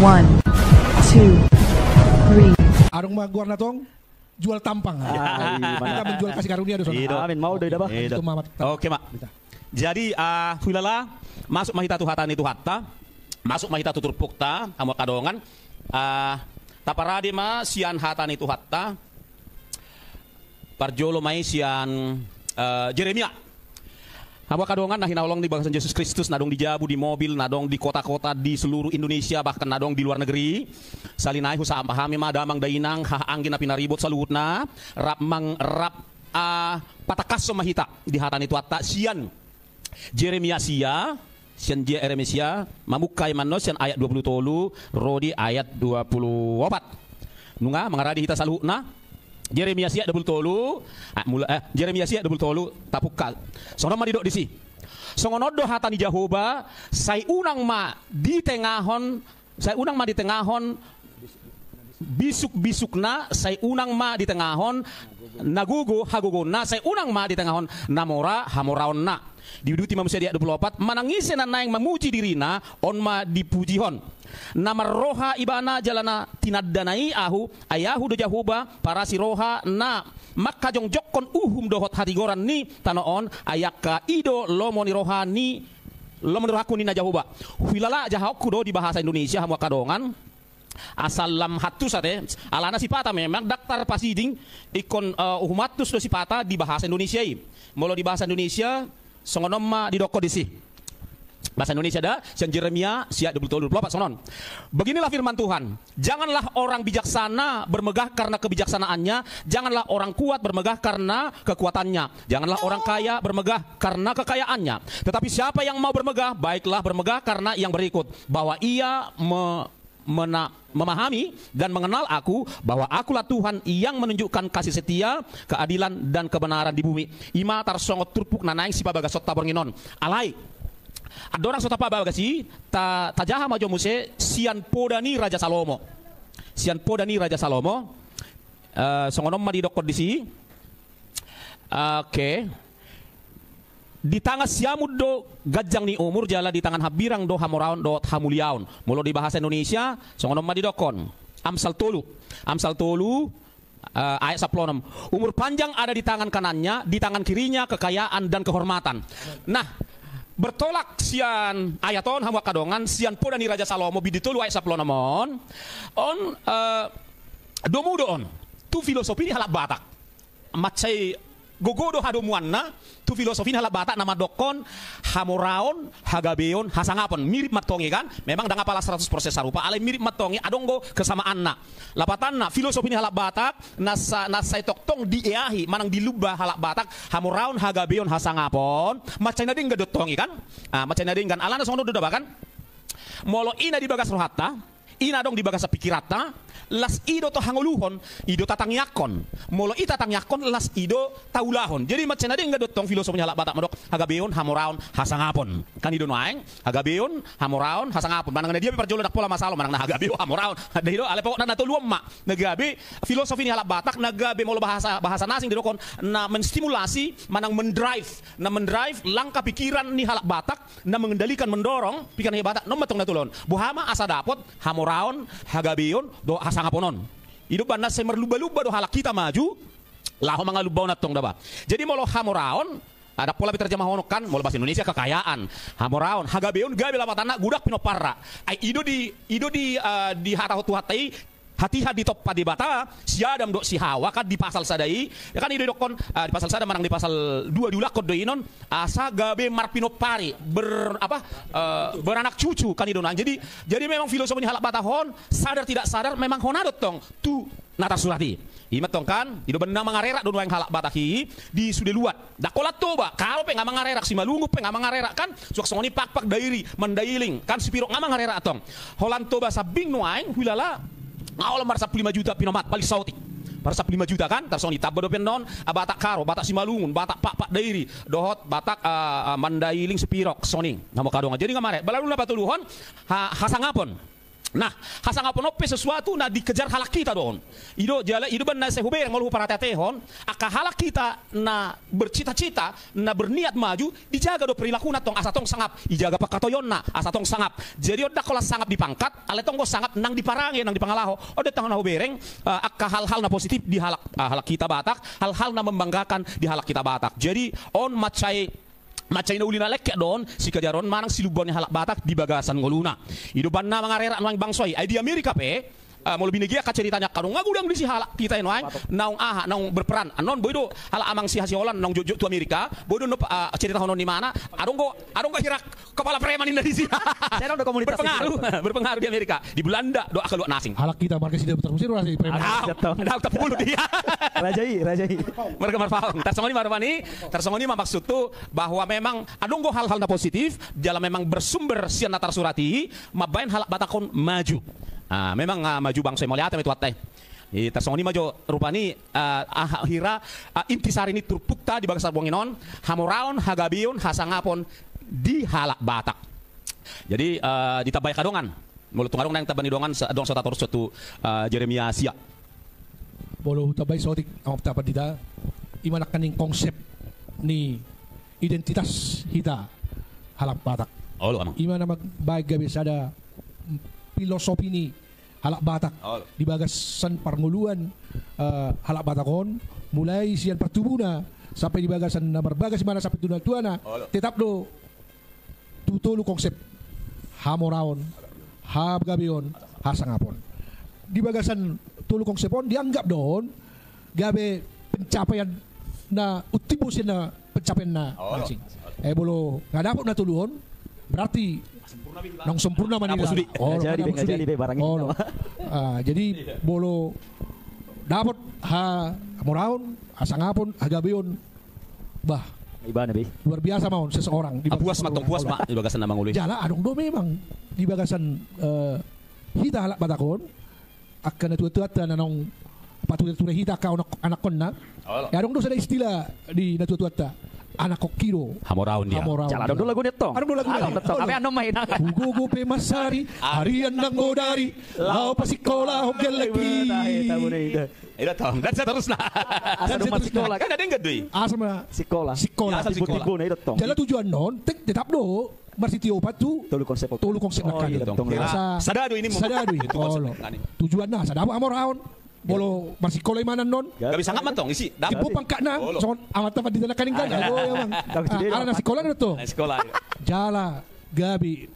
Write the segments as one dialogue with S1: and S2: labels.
S1: 1, 2, 3.
S2: Arong maguar na tong jual tampang. Kita menjual kasih karunia dosa.
S3: Amin mau deh dah.
S2: Itu mamat.
S4: Oke mak. Jadi hulala masuk mahita tu hatan itu hatta, masuk mahita tutur pukta, amo kadongan. Taparade ma sian hatan itu hatta. Parjolo mai sian Jeremia. Amo kadongan nah hinaulong di bangsa Yesus Kristus nadong di jabu di mobil nadong di kota-kota di seluruh Indonesia bahkan nadong di luar negeri. Salinai husa pahami ma damang dainang ha anggin na pinaribot sa luhutna rap mang rap patakas so mahita di hatan itu hatta sian Jeremia sian Jeremia mamukay manos sian ayat 20 tolu Rodi ayat 24 nunga mangaradi hita saluhutna Jeremia sia double tolu Jeremia sia double tolu tapukal sono ma didok disi songono do hatani Jehovah say unang ma di tengahon bisuk-bisukna say unang ma di tengahon nagugo hagugona say unang ma di tengahon namora hamoraon na di Duti manusia dia 24 manangise na naing mamuji dirina on ma dipujihon nama roha ibana jalana tinaddanai ahu ayahu do Jehovah para si roha na maka jongjokon dohot hatigoran ni tanoon ayaka ido lomoni rohani lomoni rohaku ni na Jehovah hilala jahokku do di bahasa Indonesia hamu kadongan asal lam hatu sate alana sipata memang daktar pasiding ikon uhumatus do sipata di bahasa Indonesia molo di bahasa Indonesia songonom ma didoko disi bahasa Indonesia dah sian Jeremia siat 24 sonon. Beginilah firman Tuhan. Janganlah orang bijaksana bermegah karena kebijaksanaannya, janganlah orang kuat bermegah karena kekuatannya, janganlah orang kaya bermegah karena kekayaannya. Tetapi siapa yang mau bermegah, baiklah bermegah karena yang berikut, bahwa ia memahami dan mengenal aku bahwa akulah Tuhan yang menunjukkan kasih setia, keadilan dan kebenaran di bumi. Ima tarsongot turpuk nanaing sipa bagasot tabornginon. Alai ada orang sota pa bagasi tajaha majo muse sian podani Raja Salomo. Sian podani Raja Salomo. Songonom ma didokot disi. Oke. Di tangan siamud do gajang ni umur jala di tangan habirang do hamoraon do hamuliaon. Mulo di bahasa Indonesia songonom ma didokon. Amsal tolu ayat 16. Umur panjang ada di tangan kanannya, di tangan kirinya kekayaan dan kehormatan. Nah, bertolak sian ayaton hamu kadongan sian podani Raja Salomo biditulu ayat 16 on domudoon tu filosofi di halak batak macai gogodo hadomuanna tu filosofi halak batak nama dokon hamoraon hagabeon hasangapon mirip matongi kan memang dah ngapala 100% sarupa ale mirip matongi adonggo kesamaanna lapatanna filosofi halak batak nasai toktong dieahi manang dilubah halak batak hamoraon hagabeon hasangapon macai nading gadotongi kan macai nading kan alana sono do bahkan molo ina di bagas rohata ina dong di bagas pikirata las ido to hangoluhon ido tatangyakon molo ita tangyakon las ido taulahon jadi macam nade enggak dotong filosofinya halak batak medok hagabeon hamoraon hasangapon kan ido naeng hagabeon hamoraon hasangapon manang dia perjolo dak pola masalah manang na hagabeon hamoraon ido ale pokokna na to luemma nagabe filosofi ni halak batak nagabe molo bahasa nasing didokon na menstimulasi manang mendrive langkah pikiran ni halak batak na mengendalikan mendorong pikiran ni batak no matong na tulon buhama asa dapot hamoraon hagabeon do sangaponon hidup banda semerluba-luba do halak kita maju laho mga lubaw na tong daba jadi molo hamoraon ada pola terjemah hono kan molo bahasa Indonesia kekayaan hamoraon hagabeon gabe lapatana gudak pinoparra ai ido di hata-hatai hati-hati top di bata si Adam do si Hawa kan di pasal sadai ya kan ido dokon di pasal sada manang di pasal 2 diulakod do inon asa gabe marpinopari beranak cucu kan ido nang jadi memang filosofi halak batahon sadar tidak sadar memang honadot tong tu nata surati imat tong kan ido benda mangarerak do yang halak batahi di sude luat dakolat toba kalau pe ngamangarerak si malungu pe ngamangarerak kan suak songoni pak dairi mandailing kan sipiro ngamangarerak tong holan toba sabing nuaing hulala ngawal marsa 5 juta pinomat paling sautik marsa 5 juta kan tarsoni tabado penon batak karo batak simalungun batak pak dairi dohot batak mandailing sepirok soning namo kadonga jadi ngamare balalu na batuluhon hasangapon Nah, hasang apa nope sesuatu na dikejar halak kita don. Ido jala ido ban na sehuber ngolu para tetehon, aka halak kita na bercita-cita, na berniat maju, dijaga do perilaku na tong asa tong sangap, ijaga pakatoyon na asa tong sangap. Jadi oda kola sangap dipangkat, ale tong go sangap nang diparangi nang dipangalaho. Oda tang na hubereng aka hal-hal na positif di halak kita Batak, hal-hal na membanggakan di halak kita Batak. Jadi on macay na uli na lekya doon, si kajaron manang silubon ni halak Batak di bagasan ngoluna. Iduban na mga rera ng bangsoy, ay di Amerika pe, mau lebih negia ceritanya kanong ngagudang di si halak kita ino ay naung naung berperan anon boydo hala amang si hasiolan naung jojo tu Amerika boydo no cerita honon di mana adong go hirak kepala preman ini di sini saya udah komunitas berpengaruh di Amerika di Belanda doa keluar nasing
S2: halak kita markas tidak terusir rasa preman
S4: ada tak puluh dia
S3: rajai
S4: mereka marfahong tersongoni maksud tu bahwa memang adong go hal-hal na positif dalam memang bersumber sian natar surati mabain halak Batakon maju. Memang maju bangsa yang melihat itu teh. Tersongoni maju rupani hira intisari ini turpukta di bangsa bonginon hamoraon hagabion hasangapon di halak Batak. Jadi ditabay kadongan. Mulut tungarong nang tabani dongan dong sa tator suatu Jeremia Sia.
S2: Bolo tabay sotik ang tapan dita imanak kaning konsep ni identitas kita halak Batak.
S4: Oh, amang.
S2: Imana magbayag gabi sada filosofi ni halak Batak di bagasan parnguluan halak Batakon mulai sian pertubuna sampai di bagasan na berbagas mana sampai tuana tetap do tutulu konsep hamoraon habgabion hasangapon di bagasan tulu konsepon dianggap don gabe pencapaian na utibusin na pencapaian na bolo ngadapot na tuluon berarti nang sempurna manila.
S3: Jadi barangnya.
S2: Jadi bolo dapat moraon, asangapon, agabion, bah.
S3: Iba nabi.
S2: Luar biasa mahon seseorang.
S4: Puas mak di bagasan namang uli.
S2: Jala adong do memang di bagasan hita halak Batakon akan natutuat na nong patuloy hita ka anak kon na. Ya adong do sa istilah di natutuat anak kokiro
S4: hamoraon dia
S3: jalan dong lagu netong apa yang main
S2: gugu pe masari harian nang godari lau pasikola hogel lagi
S4: ida tong dan saya terus nah
S3: dan sekolah
S4: kan ada enggak deui
S2: asma
S3: sekolah
S2: tibu na ida tong jalan tujuan non tetap do marsitio patu
S3: tolu konsep
S2: nak
S4: sadadu ini
S2: tujuan na sadapa amoraon bolo masih kolay manan non.
S4: Gak bisa ngamat tong isi.
S2: Tipu pangkat na. So amat tempat di tanah kaning kan. Ala na sekolah na to.
S4: Sekolah.
S2: Jala gabi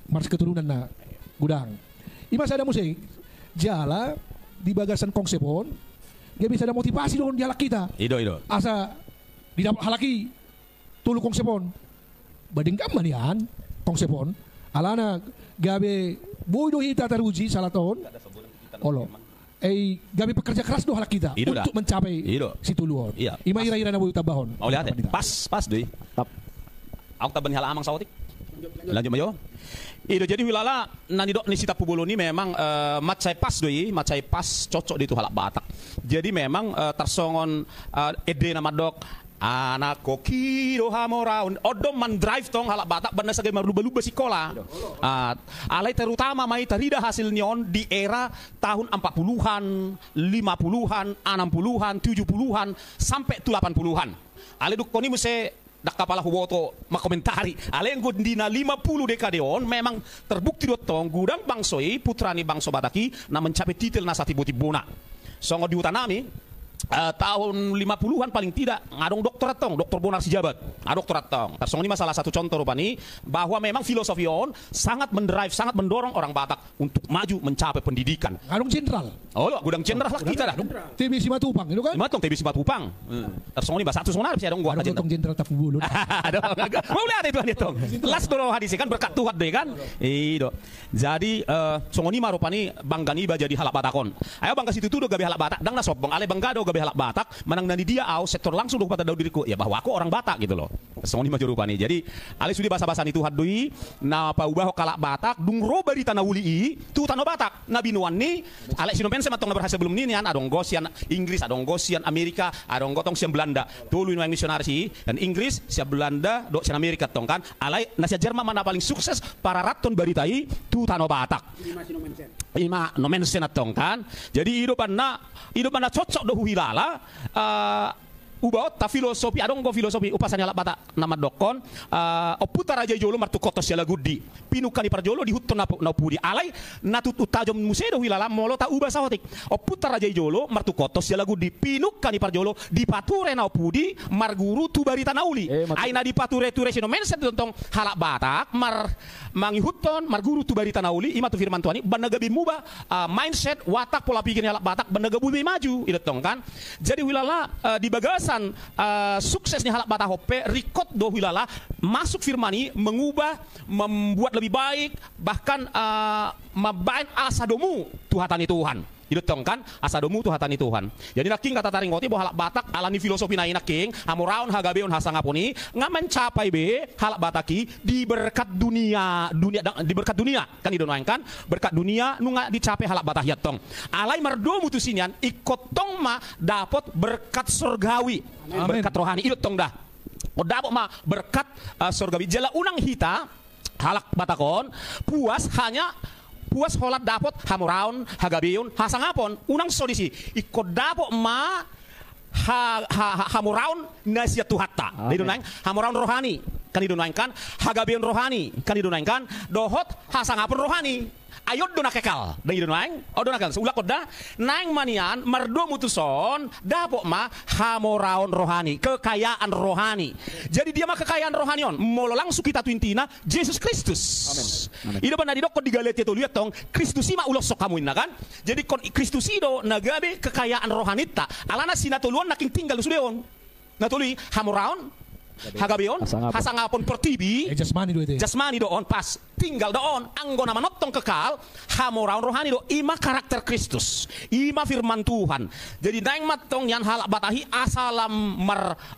S2: mars keturunan na gudang. Ima sada musik. Jala di bagasan konsepon. Gabi sada motivasi don dialak kita.
S4: Ido.
S2: Asa di halaki tulu konsepon. Bading gaman yan konsepon. Alana gabi boydo hita taruji salah tahun. Olo. Gabi pekerja keras doh halak kita untuk mencapai si tuluon.
S4: Iya.
S2: Ima ira-ira na boy tabahon.
S4: Mau lihat pas deui. Aku taban hala amang sawotik. Lanjut mayo. Ido jadi wilala nani dok ni sita pubolo ni memang macai pas cocok di itu halak Batak. Jadi memang tersongon ede nama dok anak kokiro hamoraun odom man drive tong halak Batak benda sebagai maruba-luba sekolah. Alai terutama mai terida hasil nyon di era tahun 40-an, 50-an, 60-an, 70-an sampai 80-an. Alai duk koni muse dak kapala huboto makomentari. Alai yang dina 50 dekadeon memang terbukti dotong gudang bangsoi putrani bangso Bataki na mencapai titel nasa tibo-tibona. Songo di utanami tahun 50-an paling tidak ngadong doktorat tong, doktor bonar si jabat. Doktorat tong. Tersong ini masalah satu contoh rupani bahwa memang filosofi on sangat mendrive, sangat mendorong orang Batak untuk maju mencapai pendidikan.
S2: Ngadong jenderal.
S4: Gudang jenderal lah kita dah.
S2: TB Simatupang itu kan?
S4: TB Simatupang. Tersong ini bahasa satu sonar bisa dong gua
S2: aja. Adong jenderal Tafubulu.
S4: Mau lihat itu nih tong. Last dulu hadis kan berkat Tuhan deh kan. Iyo. Jadi songoni marupani bangga niba jadi halak Batakon. Ayo bangga situ tuh gabi halak Batak dang nasobong ale bangga do be halak Batak, manang nani dia au sektor langsung do pada daud diriku. Ya bahwa aku orang Batak gitu loh. Song ni maju rupa nih. Jadi ali sudi bahasa-bahasa itu hadui na pa ubah kalak Batak dung roba di tanah uli tu tanah Batak. Nabi nuan ni ale sinopen matong na berhasil belum ni an adong gosian Inggris, adong gosian Amerika, adong gotong sian Belanda. Tulu yang misionaris dan Inggris, sian Belanda, do sian Amerika tong kan. Alai nasia Jerman mana paling sukses para raton baritai tu tanah Batak. Ima nomen senatong kan. Jadi hidupan na cocok do hilala ubaot ta filosofi adong go filosofi upasan halak Batak nama dokon oputar aja jolo martu kotos yala gudi pinukani parjolo di hutton na pudi alai natutu tajom musedo hilala molo ta ubah sahotik oputar aja jolo martu kotos yala gudi pinukani parjolo di pature na pudi marguru tu barita nauli aina di pature ture sino menset tentang halak Batak mangi hutton marguru tu barita nauli ima tu firman tuani banagabi muba mindset watak pola pikir halak Batak banagabu maju itu tong kan jadi hilala di bagasan suksesnya halak Batak hope record do hilala masuk firmani mengubah membuat lebih baik bahkan mabain asadomu Tuhatani Tuhan itu tong kan asadomu Tuhatani Tuhan jadi naking kata taring ngoti bahwa halak Batak alani filosofi na naking amuraon hagabeon hasangaponi ngamen capai be halak Bataki di berkat dunia di berkat dunia kan didonain kan berkat dunia nunga dicapai halak Batak ya tong alai mardo mutusinian ikut tong ma dapat berkat surgawi berkat rohani itu tong dah dapat ma berkat surgawi jala unang hita halak Batakon puas holat dapot hamuraon hagabeon hasangapon unang sodisi ikut dapot ma hamuraon nasia tuhatta didonain hamuraon rohani kan didonain kan hagabeon rohani kan didonain kan dohot hasangapon rohani ayot dona kekal dan didonain dona kekal seulak koda naing manian mardo mutuson dapot ma hamuraon rohani kekayaan rohani jadi dia mah kekayaan rohanion molo langsung kita tuintina Yesus Kristus amen ida bana didok di Galatia tu lihat tong Kristus ima ulos sok kamu kan jadi kon Kristus ido nagabe kekayaan rohanita alana sinatuluan naking tinggal sudeon natuli hamuraon hagabeon hasangapon pertibi jasmani doon pas tinggal doon anggo nama notong kekal hamuraon rohani do ima karakter Kristus ima firman Tuhan jadi naing matong yan halak Batahi asalam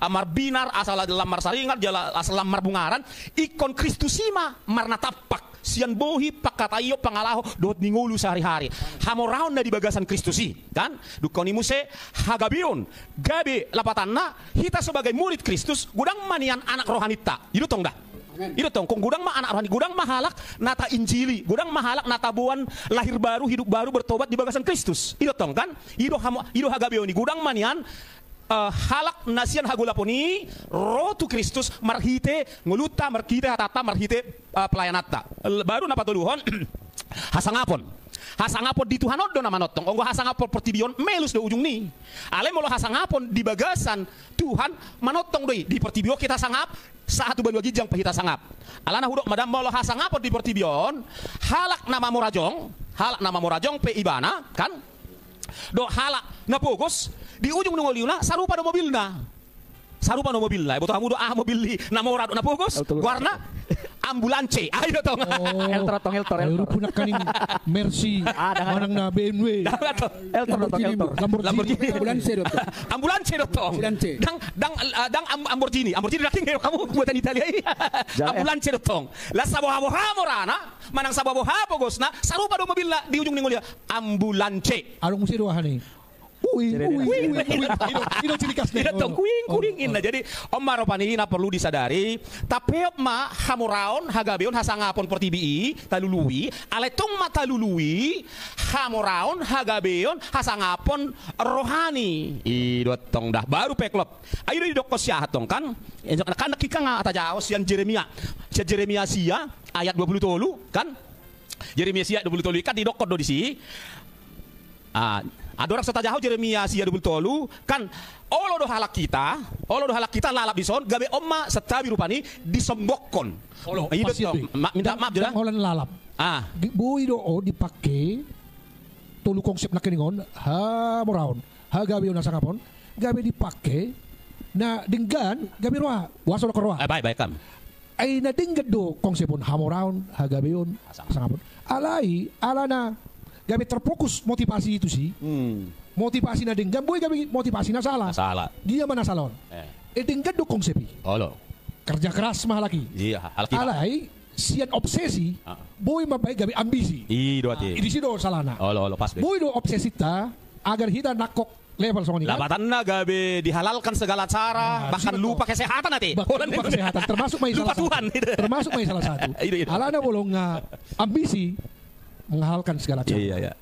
S4: marbinar asalam marsaringat asalam marbungaran ikon Kristus ima marna tapak sian bohi pakatayo pangalaho dot ningulu sehari-hari hamuraon na di bagasan Kristusi kan dukoni muse hagabeon gabe lapatanna kita sebagai murid Kristus gudang manian anak rohanita itu tong dah itu tong kong gudang mah anak rohani gudang mahalak nata injili gudang mahalak nata buan lahir baru hidup baru bertobat di bagasan Kristus itu tong kan itu hagabeoni gudang manian halak nasian hagulaponi rotu Kristus marhite nguluta marhite hatata marhite pelayanata baru napa tuluhon hasangapon di Tuhan odo nama notong onggo hasangapon pertibion melus do ujung ni ale molo hasangapon di bagasan Tuhan manotong doi di pertibio kita sangap satu banua gijang pahita sangap alana hudok madam molo hasangapon di pertibion halak nama morajong pe ibana kan do halak na pogos di ujung nungoliuna sarupa do mobilna betul kamu do mobil li na morado na pogos warna ambulance ayo tong
S3: Eltor
S2: punak kaning Mercy manang na BMW
S3: Eltor
S2: Lamborghini
S5: ambulance
S4: tong dang Lamborghini raking kamu buatan Italia ambulance tong la saboha morana manang saboha pogosna sarupa do mobilna di ujung ningolia ambulance
S2: arung musi rohani
S4: kuing inna jadi omar panihina perlu disadari tapi ma hamuraon hagabeon hasangapon pertibii talului ale tong mata lului hamuraon hagabeon hasangapon rohani idot tong dah baru peklop ayo di dokos syahat tong kan nakika nga atajaos yang Jeremia sia ayat 20 tolu kan Jeremia sia 20 tolu kan di dokot do disi ada orang setajaho Jeremia sia 20 tolu kan olo do halak kita lalap dison gabe omma setabi rupani disembokon minta maaf jeda
S2: olan lalap bui do dipake tolu konsep na keningon moraon gabe na sangapon gabe dipake na dinggan gabe roa waso ko roa
S4: baik kam
S2: ay na dinggan do konsepon hamoraon hagabeon sangapon alana gabe terfokus motivasi itu sih motivasi na denggan, boy gabi motivasi na salah.
S4: Salah.
S2: Dia mana salon. Denggan do konsepnya.
S4: Olo.
S2: Kerja keras mah lagi.
S4: Iya, alkitab.
S2: Alay, sian obsesi, boy mabay gabi ambisi.
S4: Ido ati.
S2: Di sido salana.
S4: Olo pas deh.
S2: Boy do obsesi ta agar kita nakok level songoni.
S4: Labatan na gabi dihalalkan segala cara, bahkan lupa kesehatan nanti.
S2: Lupa kesehatan, termasuk may
S4: Lupa
S2: salah
S4: Tuhan.
S2: satu. Termasuk may salah satu. Alana bolong nga ambisi menghalalkan segala cara.
S4: Iya.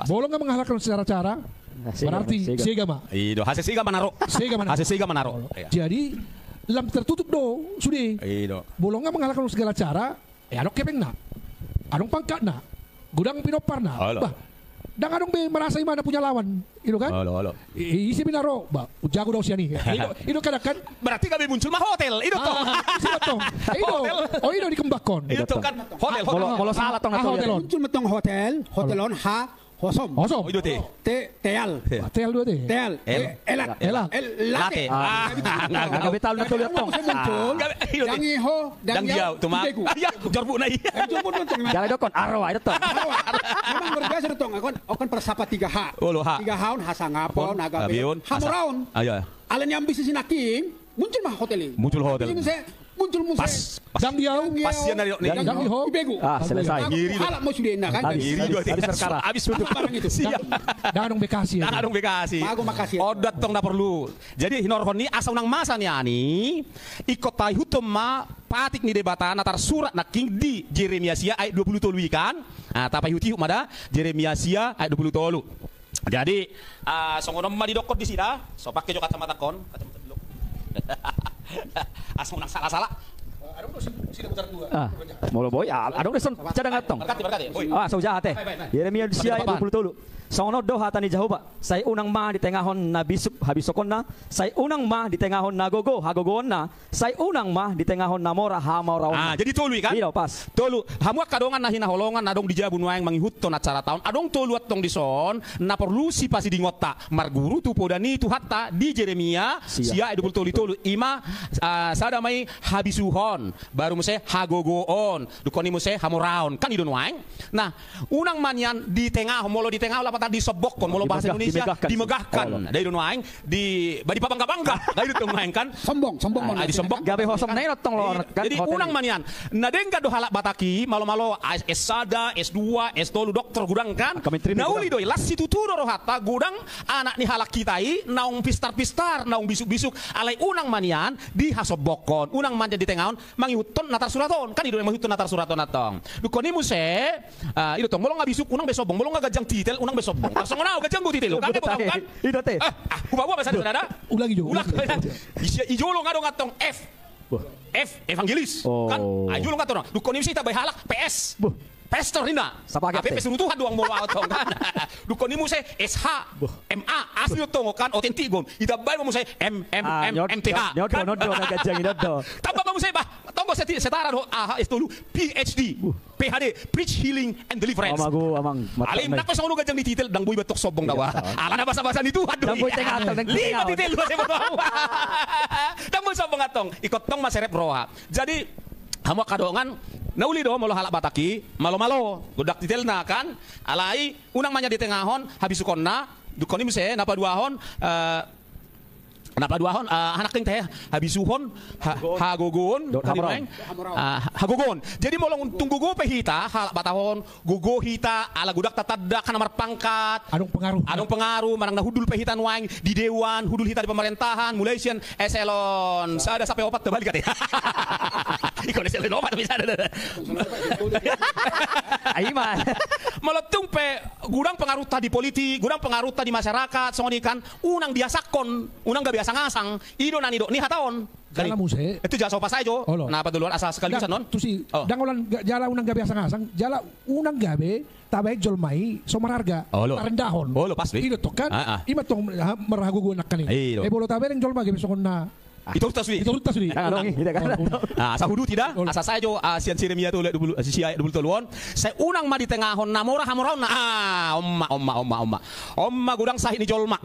S2: Bolong nga menghalalkan segala cara, berarti segama.
S4: Ido, hasil siga manaro. Hasil siga manaro.
S2: Jadi lam tertutup do, sudah.
S4: Ido.
S2: Bolong nga menghalalkan segala cara, anong kepeng na, anong pangkat na, gudang pinopar na. Bah, dan anong merasa mana punya lawan, itu kan?
S4: Olo.
S2: Isi binaro, bah, jago daw siya nih. Itu kadang-kadang.
S4: Berarti kami muncul mah hotel. Ido toh.
S2: Sino tong? Itu dikembangkan.
S4: Itu kan hotel.
S3: Kalau salah tong
S2: Hotelon.
S5: Muncul matong hotelon hosom.
S2: Hosom.
S4: Ido teh.
S5: Teal.
S2: Hotel dua deh.
S5: Teal.
S2: Elat.
S5: Late.
S3: Gabi tal na tuloy tong.
S5: Muncul. Dang iho,
S4: Dang diaw, tumak. Ya, jorbu na iya.
S5: Jumbo matong.
S3: Jalan dokon arwah itu tong.
S5: Memang luar biasa tong. Akan persapa 3H. 3H hasangapon, agabeon, hamuraon.
S4: Ayo.
S5: Alan yang bisnis naking muncul mah hotel ini.
S4: Muncul hotel.
S5: Muncul
S4: Pas.
S2: Dang diaw.
S4: Pas yan na rin.
S2: Dang iho.
S5: Ibego.
S3: Selesai.
S5: Halak mo sudah enak kan.
S3: Habis perkara.
S4: Habis
S5: barang itu.
S4: Siap.
S2: Danong Bekasi.
S4: Danong Bekasi.
S5: Bago makasih.
S4: Odat tong na perlu. Jadi hinorhon ni asaw nang masa niya ni ikot tayo hutom ma patik ni debatan natar surat na king di Jeremia sia ayat 20 tolu ikan. Tapay huti humada Jeremia sia ayat 20 tolu. Jadi songonom ma didokot di sida. So pakai jo kacamata kon. Kacamata dulu. Asmo nang salah-salah.
S3: Molo boy, adong deson cadang atong.
S4: Berkati. Boy.
S3: So jahat eh. Yeremia sia 20 tulu. Sono do hatani Jehovah. Say unang ma di tengahon na bisuk habisokon na. Say unang ma di tengahon na gogo hagogoon na. Say unang ma di tengahon na mora hamauraon.
S4: Jadi tulu kan?
S3: Iya pas.
S4: Tulu. Hamuak kadongan na hinaholongan nadong dijabun waeng manghihutton at cara taon. Adong tulu at tong dison na perlusi pasi di ngota. Marguru tu podani tu hatta di Jeremia sia 20 tulu. Ima sada may habisuhon. Baru mo se hagogoon. Dukoni mo se hamuraon. Kan idon waeng. Nah, unang manyan di tengah molo di tengah lapatan di sobokon molo bahasa Indonesia dimegahkan. Dari idon waeng di bangga-bangga. Dari idon waeng kan
S5: Sombong
S4: di sombong.
S3: Gabe hosom na tong lor kan.
S4: Jadi unang manyan. Nadengka do halak bataki malo-malo S1, S2, S3 dokter gudang kan. Nauli doi las situ turo rohata gudang anak ni halak kitai naung pistar-pistar naung bisuk-bisuk alai unang manyan di hasobokon. Unang manyan di tengahon mangihuton natar suraton kan ido mangihuton natar suraton atong. Dukoni mo se ido tong molong ngabisuk unang besobong molong ngagajang titel unang besobong. Langsung ngau gajang go titel kan betul kan.
S3: Ido teh.
S4: Kubawa bahasa ada.
S2: Ulang ijo.
S4: Ijolo ngadong atong F evangelis kan ijolo ngadong. Dukoni mo se tabay halak PS. Pastor Rina,
S3: Sapagate.
S4: Apa pesurutuhan doang mau atong kan. Dukon ni mo say SH, MA, asli tong kan autentigon. Itabay mo say MTH.
S3: Nyodo nagajang ido.
S4: Tambah mo say ba? Tonggo setara do istulu PhD, PhD, Preach Healing and Deliverance.
S3: Amang.
S4: Alim na ko sa uno gajang ni titel dang boy batok sobong dawa. Ala na basa-basa ni Tuhan.
S3: Dang boy tengah atong
S4: Lima titel ba sa mo. Dang boy sobong atong ikot tong maserep roha. Jadi hamo kadongan nauli do malo halak bataki malo-malo gudak detailna kan alai unang manya di tengahon habisukon na dukoni mese napa duahon anak ting teh habisuhon hagogon hagogon jadi molong untung gugo pehita halak batahon gugo hita ala gudak tatadda kana marpangkat anong pengaruh manang nahudul pehitan waeng di dewan hudul hita di pemerintahan mulai sian eselon sada sampai opat terbalik kate ikaw na sila opat bisa ada
S3: Aiman
S4: meletung pe gudang pengaruh tadi politik gudang pengaruh tadi masyarakat songoni kan unang biasakon unang gak biasa ngasang ido nani do ni hataon
S2: Jala muse.
S4: Itu jasa pas aja. Nah, paduluan asal sekalian non.
S2: Tu si dang ulan jala unang gabe asang asang, jala unang gabe tabay jolmai somararga tarendahon.
S4: Oh, lo pas
S2: Ilo to kan. Ima tong meragugo nak kan. Bolo tabay ng jolma gabe sokon na
S4: Itu taswi.
S2: Itu taswi.
S3: Nangadongi kita kan.
S4: Sa hudu tidak? Asa saya jo sian Jeremia tu dulu sia dulu toluan. Saya unang ma di tengahon namora hamoraon na. Omma gudang sah ini jolma.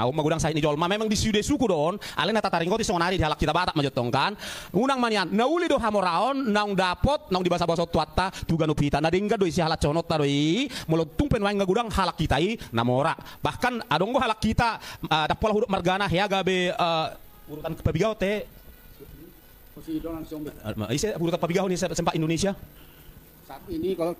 S4: Omma gudang sah ini jolma memang di sude suku don. Alena tataringko ti songonari di halak kita batak majotong kan. Unang manian nauli do hamoraon naung dapot naung di basa-basa tuatta tuganu pita na dingga do isi halak conot ta doi. Mulut tumpen wae gudang halak kita i namora. Bahkan adonggo halak kita dapola huduk margana ya gabe urutan pabigaw te urutan pabigaw ni sempat Indonesia
S5: saat ini kalau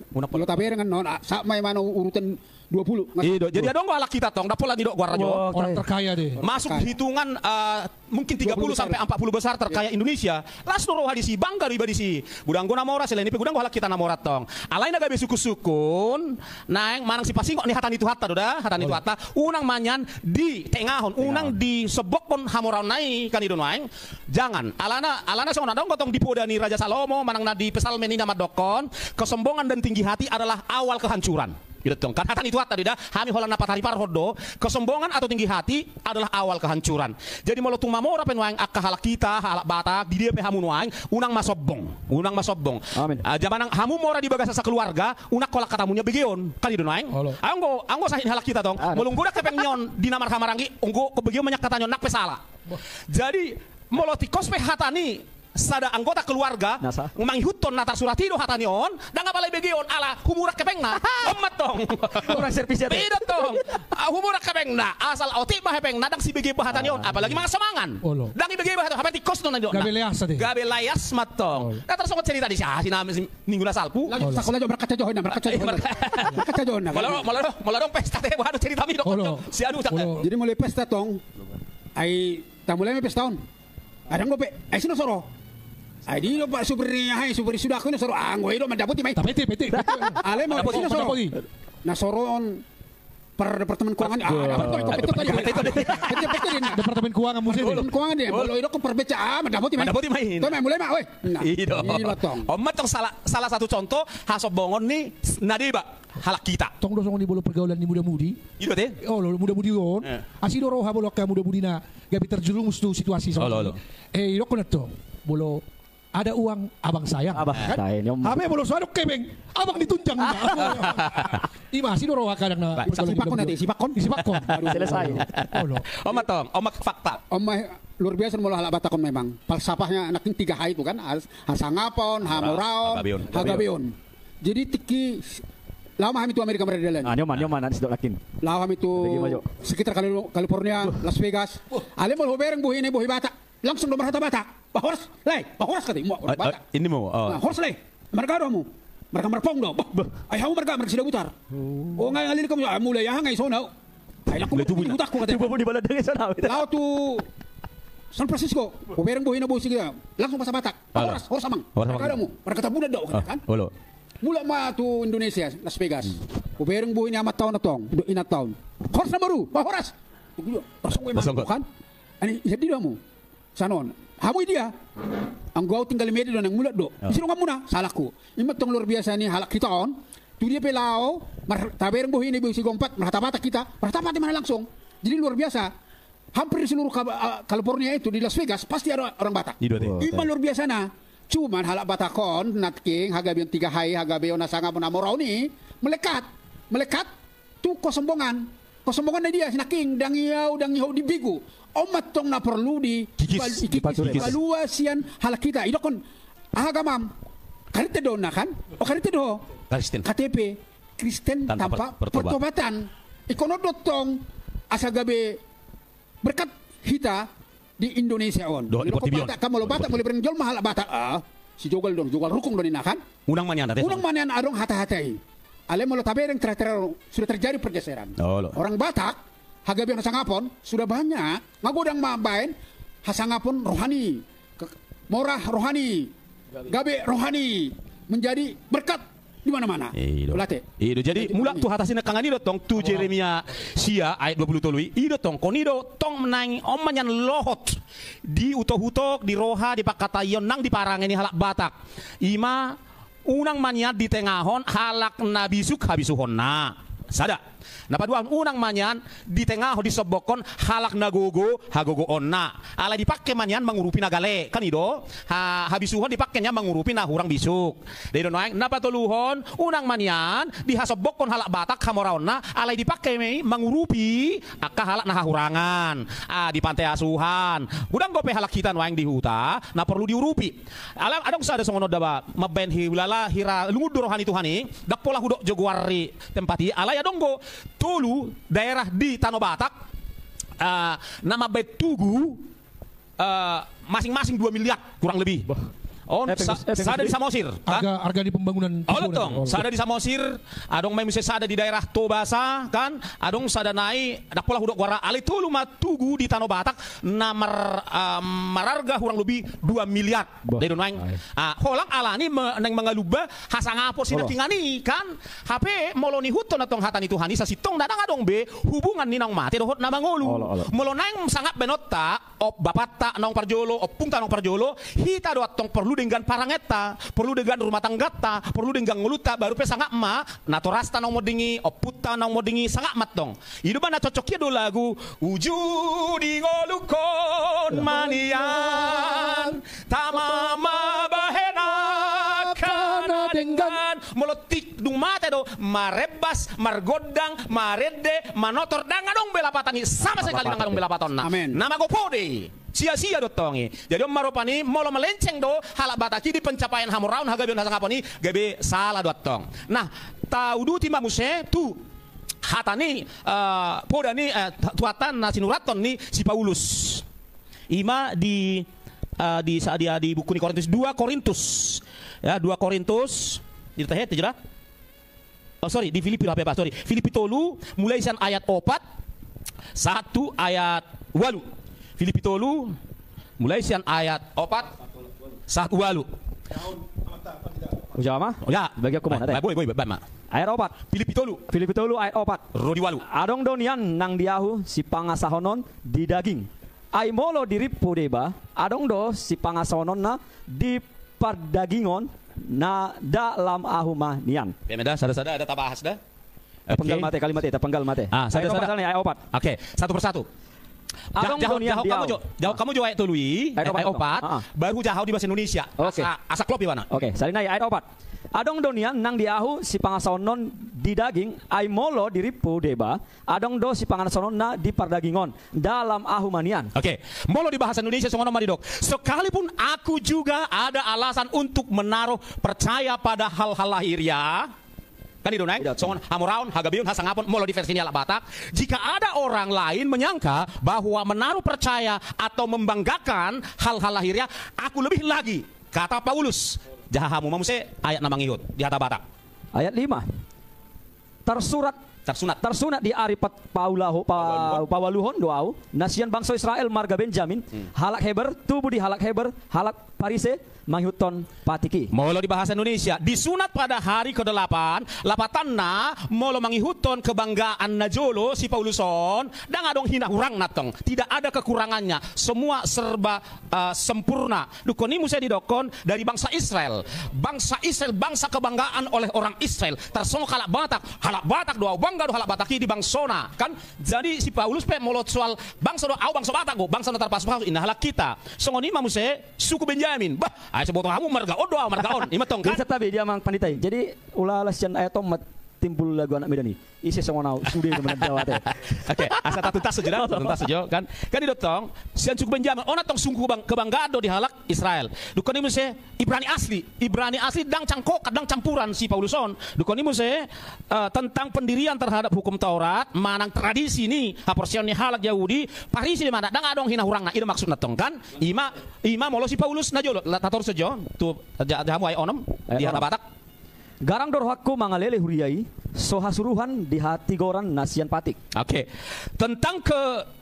S5: tabir kan sama mana urutan 20.
S4: Jadi adong halak kita tong dapola di dok gua rajo.
S2: Orang terkaya deh.
S4: Masuk hitungan mungkin 30 sampai 40 besar terkaya Indonesia. Las noro hadisi bangga riba disi. Gudang guna namora selain ini gudang halak kita namora tong. Alain gabe suku-sukun naeng manang si pasingok ni hatan itu hatta doda, hatan itu hatta. Unang manyan di tengahon, unang di sebokon hamoraon nai kan idon waeng. Jangan. Alana song nadong gotong dipodani Raja Salomo manang na di pesalmen ini nama dokon. Kesombongan dan tinggi hati adalah awal kehancuran. Gitu dong. Kan hatan itu hatta tidak. Hami holan napat hari parhodo. Kesombongan atau tinggi hati adalah awal kehancuran. Jadi mau tung mamora penwaeng akka halak kita, halak Batak, di dia pe hamun waeng, unang masobong. Unang masobong.
S3: Amin.
S4: Jamanang hamu mora di bagas sa keluarga, unak kolak katamunya begion. Kan idon waeng. Anggo sahin halak kita dong. Mulunggudak kepeng nyon di namar kamarangi, unggo kebegion banyak katanya nak pesala. Jadi moloti kospe hatani sada anggota keluarga manghuton natar suratido hatanion dan ngapalay begion ala humurak kepengna omat tong
S3: Kurang servis ya.
S4: beda tong humurak kepengna asal oti mah kepengna dang si begi hatanion apalagi mga samangan dang ibegi bah hapati kos non
S2: gabe layas tadi
S4: gabe layas matong natar songot cerita di si nami minggu na salpu
S5: sakola jo berkaca johoy na
S4: malah dong pesta teh baru cerita mi dong si anu
S5: jadi mulai pesta tong ai mulai pesta tahun ada ngope ai sino soro Adi lo pak superinya hai superi sudah aku soro anggo itu mendaputi mai.
S2: Tapi peti.
S5: Ale mau sino soro. Nah soron per departemen keuangan
S2: departemen keuangan musim.
S5: Departemen keuangan dia. Bolo itu ke perbeca mendaputi mai.
S4: Mendaputi mai.
S5: Tuh mulai mah weh.
S4: Iya tong. Omat tong salah satu contoh hasobongon nih nadeba halak kita.
S2: Tong dosong di bolo pergaulan di muda-mudi.
S4: Itu teh.
S2: Oh lo muda-mudi on. Asido roha bolo ka muda-mudi na gabi terjerumus tuh situasi soalnya. Iro kono tong bolo ada uang abang sayang
S3: kan?
S2: Hame bolo suadok kebeng abang ditunjang ima si doro kadang na
S5: sipakon nanti sipakon
S3: selesai
S4: omak fakta
S5: luar biasa mula halak Batakon memang falsafahnya anak 3 hai itu kan hasangapon hamoraon hagabeon jadi tiki lama kami itu Amerika Merdeka
S3: nyoman ada sedok lakin
S5: lama kami itu sekitar California Las Vegas ale mau bereng buhi ini buhi Batak langsung nomor hata Batak bahors kata mau Batak
S4: ini mau
S5: hors leh mereka domu mereka merpong do ay hamu mereka sudah putar ngai ngalin kamu mulai ya ngai sono ay laku butak ko kata
S3: di balad dari sana
S5: lao tu San Francisco bereng buhi na buhi kita langsung pasar Batak hors amang mereka domu mereka tabunan do kan mula ma tu Indonesia Las Vegas bereng buhi ni amat tahun atong inat tahun hors na baru bahors pasong kan ani jadi domu sanon hamu dia ang gua tinggal di media dan ang mulat do isiro nga muna salahku imat tong luar biasa ni halak kita on tu dia pelao tabereng buhi ni buhi gompat marhatapata kita marhatapata mana langsung jadi luar biasa hampir seluruh California itu di Las Vegas pasti ada orang Batak iman luar biasa na cuman halak Batakon natking hagabion 3 hai hagabion nasanga monamorau ni melekat tu kesombongan na dia sinaking dang iyaw di bigu omat tong na perlu di evaluasian hal kita itu kon agamam karite do na kan karite do KTP Kristen tanpa pertobatan ikono dotong asagabe berkat kita di Indonesia on kamu lo Batak boleh berenjol mahal Batak si jogal rukung do kan
S4: unang manyan
S5: adong hata-hatai ale mo tabereng sudah terjadi pergeseran orang Batak hagabion hasangapon sudah banyak ngagodang mabain hasangapon rohani morah rohani gabe rohani menjadi berkat di mana-mana
S4: late jadi mulak tu hatasina kangani do tong tu Jeremia sia ayat 23 ido tong konido tong menangi omanyan lohot di utoh-utok di roha di pakatayon nang di parangeni halak Batak ima unang manyat di tengahon halak nabisuk habisuhonna sada Napaduan unang manyan di tengah di sobokon halak nagogo hagogo onna. Ala dipakai manyan mengurupi nagale kan ido. Habisuhon dipakainya mengurupi na hurang bisuk. Dari donoeng napatuluhon unang manyan di hasobokon halak Batak hamoraonna ala dipakai mengurupi akka halak na hahurangan. Di pantai asuhan. Udang gope halak kita waeng di huta na perlu diurupi. Alam adong sada songono daba maben hilala hira lungud rohani tuhani dak pola hudok joguari tempati ala ya donggo tulu daerah di Tanah Batak nama betugu masing-masing 2 miliar kurang lebih. Sada di Samosir.
S2: Harga di pembangunan.
S4: Tong, sada di Samosir, adong may sada di daerah Tobasa kan, adong sada naik, dak pola hudok wara ali tulu matugu di Tanah Batak na mararga kurang lebih 2 miliar. Dari naing. Holang alani neng mangaluba hasangapo sinakingani kan. HP moloni huton atong hatan itu hani sasitong dadang adong be hubungan ni nang mati dohot na mangolu. Molo naing sangat benota op bapata nang parjolo op pungta nang parjolo hita do atong perlu dengan parangeta, perlu dengan rumah tanggata, perlu dengan nguluta baru pe sangat ma natorasta nang modingi oputa nang modingi sangat mat dong. Itu mana cocoknya do lagu uju di ngolukon manian tamama bahena kana dengan molotik dumate do marebas margodang marede manotor dangadong belapatani sama sekali dangadong belapatonna.
S5: Amen.
S4: Nama gopode sia-sia dotongi. Jadi marupani molo melenceng do halak Bataki di pencapaian hamuraun hagabeun hasangaponi gabe salah dotong. Nah, taudu timamuse tu hatani podani tuatan na sinuraton ni si Paulus. Ima di saat dia di buku Korintus 2 Korintus. Ya, 2 Korintus ditahet jelas. Oh sorry, di Filipi apa sorry. Filipi tolu mulai san ayat 4 1 ayat 8. Filipi tolu mulai sian ayat 4 1 8.
S3: Jawab mah?
S4: Ya,
S3: bagi aku mana teh?
S4: Boleh, ma.
S3: Ayat 4.
S4: Filipi tolu
S3: ayat 4.
S4: Rodi walu.
S3: Adong donian nang diahu si pangasahonon di daging. Ai molo diripu deba, adong do si pangasahonon na di perdagingon na dalam ahumah nian.
S4: Pemeda sada-sada ada tabahas dah.
S3: Penggal mate kalimat itu penggal mate.
S4: Sada-sada
S3: ayat 4.
S4: Oke, satu persatu. Jawab kamu ayat tului ayat 4 baru jauh di bahasa Indonesia. Asa klop mana?
S3: Oke, salina ayat 4. Adong donian nang diahu si pangasahonon di daging ai molo diripu deba adong do si pangasahonon na di perdagingon dalam ahumanian.
S4: Oke, molo di bahasa Indonesia songono maridok. Sekalipun aku juga ada alasan untuk menaruh percaya pada hal-hal lahiriah. Kan itu naik, songon hamuraun, hagabiun, hasangapon, molo di versi ala Batak. Jika ada orang lain menyangka bahwa menaruh percaya atau membanggakan hal-hal lahiriah, aku lebih lagi, kata Paulus. Jahamu mamuse ayat namang ihut di hata Batak.
S3: Ayat 5. Tersunat di aripat pawaluhon doau nasian bangsa Israel marga Benjamin halak Heber tubuh di halak Heber halak Parise manghuton patiki.
S4: Molo di bahasa Indonesia disunat pada hari ke-8 lapatanna molo mangihuton kebanggaan najolo si Pauluson dan adong hina hurang natong tidak ada kekurangannya semua serba sempurna. Dukoni musa didokon dari bangsa Israel bangsa kebanggaan oleh orang Israel tersongok halak Batak doa bangga do halak Bataki di bangsona kan. Jadi si Paulus pe molot soal bangsa do bangsa Batak go bangsa natar pas inah halak kita songoni mamuse suku Benjamin bah ay sebotong kamu margaon imatong kan
S3: tapi dia mang panitai jadi ulah lasian ayat tomat timbul lagu anak Medan isi songonau sudah teman Jawa teh.
S4: Oke, asa tuntas saja kan di dotong sian suku Benjamin ona tong suku kebanggaan do di halak Israel. Dukoni muse Ibrani asli dang cangkok kadang campuran si Pauluson. Dukoni muse tentang pendirian terhadap hukum Taurat manang tradisi ni haporsion ni halak Yahudi parisi di mana dang adong hina hurangna itu maksud natong kan ima molo si Paulus najolo tator sejo tu jahamu ay onom di hata Batak.
S3: Garang dorhaku mangalele huriai sohasuruhan di hati goran nasian patik.
S4: Oke. Tentang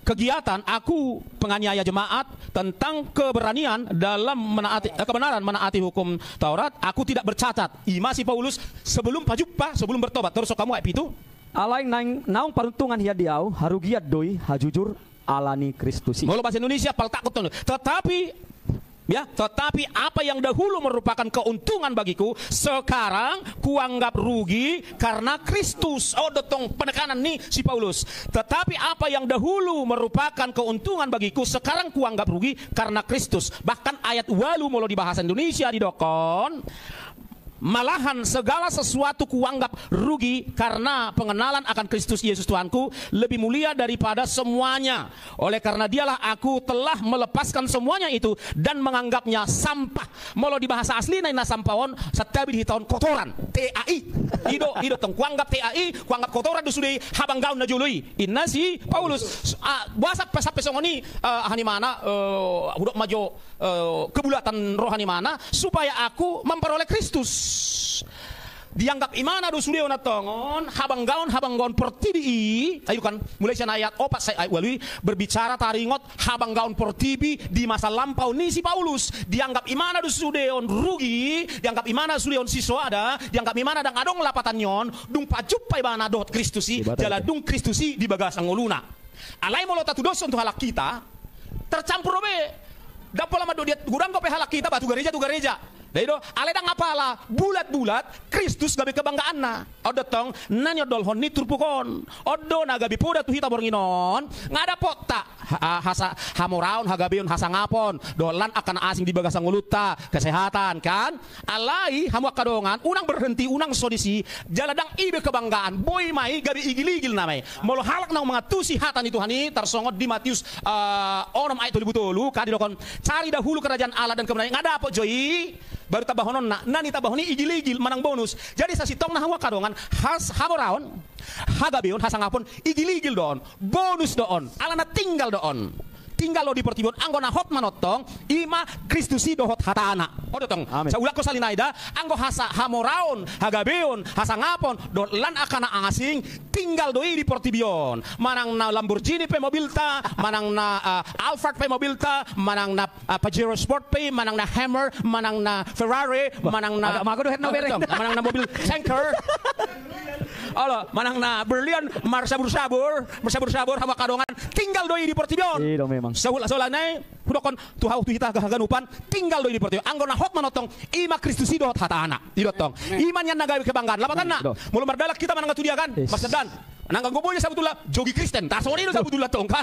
S4: kegiatan aku penganiaya jemaat tentang keberanian dalam kebenaran menaati hukum Taurat aku tidak bercatat. Ima si Paulus sebelum bertobat terus kamu itu
S3: alai naung paruntungan hiya diau harugiat doi hajujur alani Kristusi.
S4: Molo bahasa Indonesia pal takut tetapi Ya, tetapi apa yang dahulu merupakan keuntungan bagiku, sekarang kuanggap rugi karena Kristus. Oh, dotong penekanan nih si Paulus. Tetapi apa yang dahulu merupakan keuntungan bagiku, sekarang kuanggap rugi karena Kristus. Bahkan ayat walu mulu di bahasa Indonesia di dokon. Malahan segala sesuatu kuanggap rugi karena pengenalan akan Kristus Yesus Tuhanku lebih mulia daripada semuanya. Oleh karena dialah aku telah melepaskan semuanya itu dan menganggapnya sampah. Molo di bahasa asli na sampawon setabi di tahun kotoran. TAI. Ido tong kuanggap TAI, kuanggap kotoran du sudai habang gaun na jului. Inna si Paulus basak pesap pesongoni hani mana hudok majo kebulatan rohani mana supaya aku memperoleh Kristus. Dianggap imana do sudio na tongon habang gaon pertibi. Ayo kan mulai siya ayat 4 saya walui berbicara taringot habang gaon pertibi di masa lampau ni si Paulus. Dianggap imana do sudeon rugi, dianggap imana sudeon siswada, dianggap imana dang adong lapatan yon dung pajupai bana dot Kristusi jala dung Kristusi di bagasang nguluna. Alai molo tatu doson tu halak kita tercampur be. Dapat lama do dia gurang ko pe halak kita batu gereja. Daido aledang apala bulat-bulat Kristus gabi kebanggaan na. Odo tong nanyo dolhon ni turpukon. Odo na gabi poda tu hita bornginon. Ngada pota hasa hamoraon hagabion hasangapon. Dolan akan asing di bagasang uluta kesehatan kan. Alai hamu kadongan unang berhenti unang sodisi jaladang ibe kebanggaan. Boy mai gabi igil-igil namai. Molo halak nang mga tusi hatan itu hani tarsongot di Matius onom ayat 20 kadidokon cari dahulu kerajaan Allah dan kebenaran. Ngada po joy baru tabahonon nani tabahoni igil-igil manang bonus. Jadi sa sitong na hawa kadongan has hamoraon hagabion hasangapon igil-igil doon bonus doon ala na tinggal doon tinggal lo di pertibon anggo na hot manotong ima Kristusi dohot hatana. Odo tong sa ulak ko salinaida anggo hasa hamoraon hagabion hasangapon do lan akana asing tinggal doi di pertibion manang na Lamborghini pe mobilta manang na Alphard pe mobilta manang na Pajero Sport pe manang na Hammer manang na Ferrari manang na manang na mobil tanker. Alo, manang na Berlian marsabur-sabur hawa kadongan tinggal doi di pertibion.
S3: Iya dong memang.
S4: Saulanay hudokon tuhaw tu hita gaganupan tinggal doi di pertibion. Anggo na hot manotong ima Kristusi dohot hatana. Idotong. Iman yan nagawi kebanggaan. Lapatan na. Mulu mardalak kita manang tudia kan. Mas Dan. Nanggang gobonya sabutullah jogi Kristen. Tasoni do sabutullah tong kan.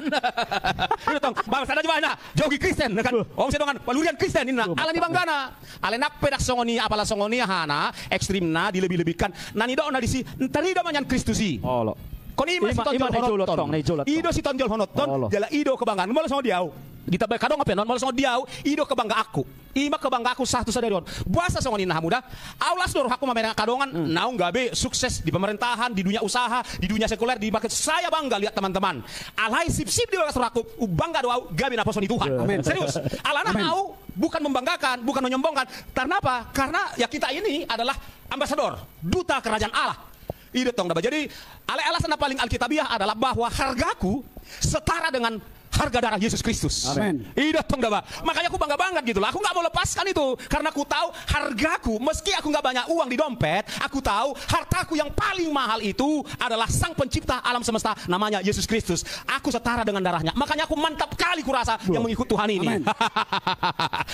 S4: Itu tong. Bang sada jemana jogi Kristen kan. Om sedongan palurian Kristen ina. Ala ni banggana. Alenak pedak songoni apala songoni hana ekstrimna dilebih-lebihkan. Nani do na disi tari do manyan Kristusi. Oh lo. Koni ima si tonjol honoton. Ido si tonjol honoton. Jala ido kebanggaan. Molo songo diau. Kita kadang ngapain non? Molo songo diau. Ido kebangga aku. Ima kebangga aku satu sadarion. Buasa songo nina muda. Aulas dor aku mamena kadongan. Naung gabe sukses di pemerintahan, di dunia usaha, di dunia sekuler, di market. Saya bangga lihat teman-teman. Alai sip-sip di bagas aku. Bangga doau gabe na poson di Tuhan. Amen. Serius. Alana au bukan membanggakan, bukan menyombongkan. Karena apa? Karena ya kita ini adalah ambasador, duta kerajaan Allah. Itu tong dapat. Jadi alasan paling alkitabiah adalah bahwa hargaku setara dengan harga darah Yesus Kristus.
S5: Amin.
S4: Itu tong dapat. Makanya aku bangga banget gitu lah. Aku nggak mau lepaskan itu karena aku tahu hargaku. Meski aku nggak banyak uang di dompet, aku tahu hartaku yang paling mahal itu adalah Sang Pencipta alam semesta, namanya Yesus Kristus. Aku setara dengan darahnya. Makanya aku mantap kali kurasa yang mengikut Tuhan ini.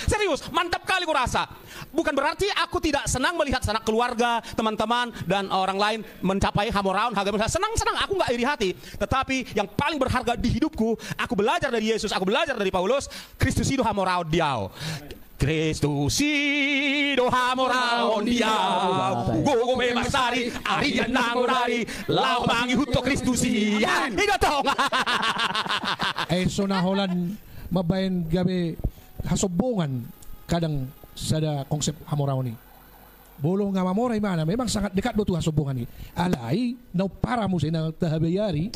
S4: Serius, mantap kali kurasa. Bukan berarti aku tidak senang melihat sanak keluarga, teman-teman dan orang lain mencapai hamoraun, senang-senang. Aku nggak iri hati. Tetapi yang paling berharga di hidupku, aku belajar dari Yesus, aku belajar dari Paulus. Kristus itu hamoraun diau. Kristus itu hamoraun diau. Gogo bebas dari arian nangurari. Lau mangi huto Kristus iya. Itu tong.
S2: Sonaholan mabayan gabi hasobongan kadang sada konsep hamoraon ni. Bolong nga mamoray mana memang sangat dekat do tu hasobongan ni. Alai no para mo na tahabayari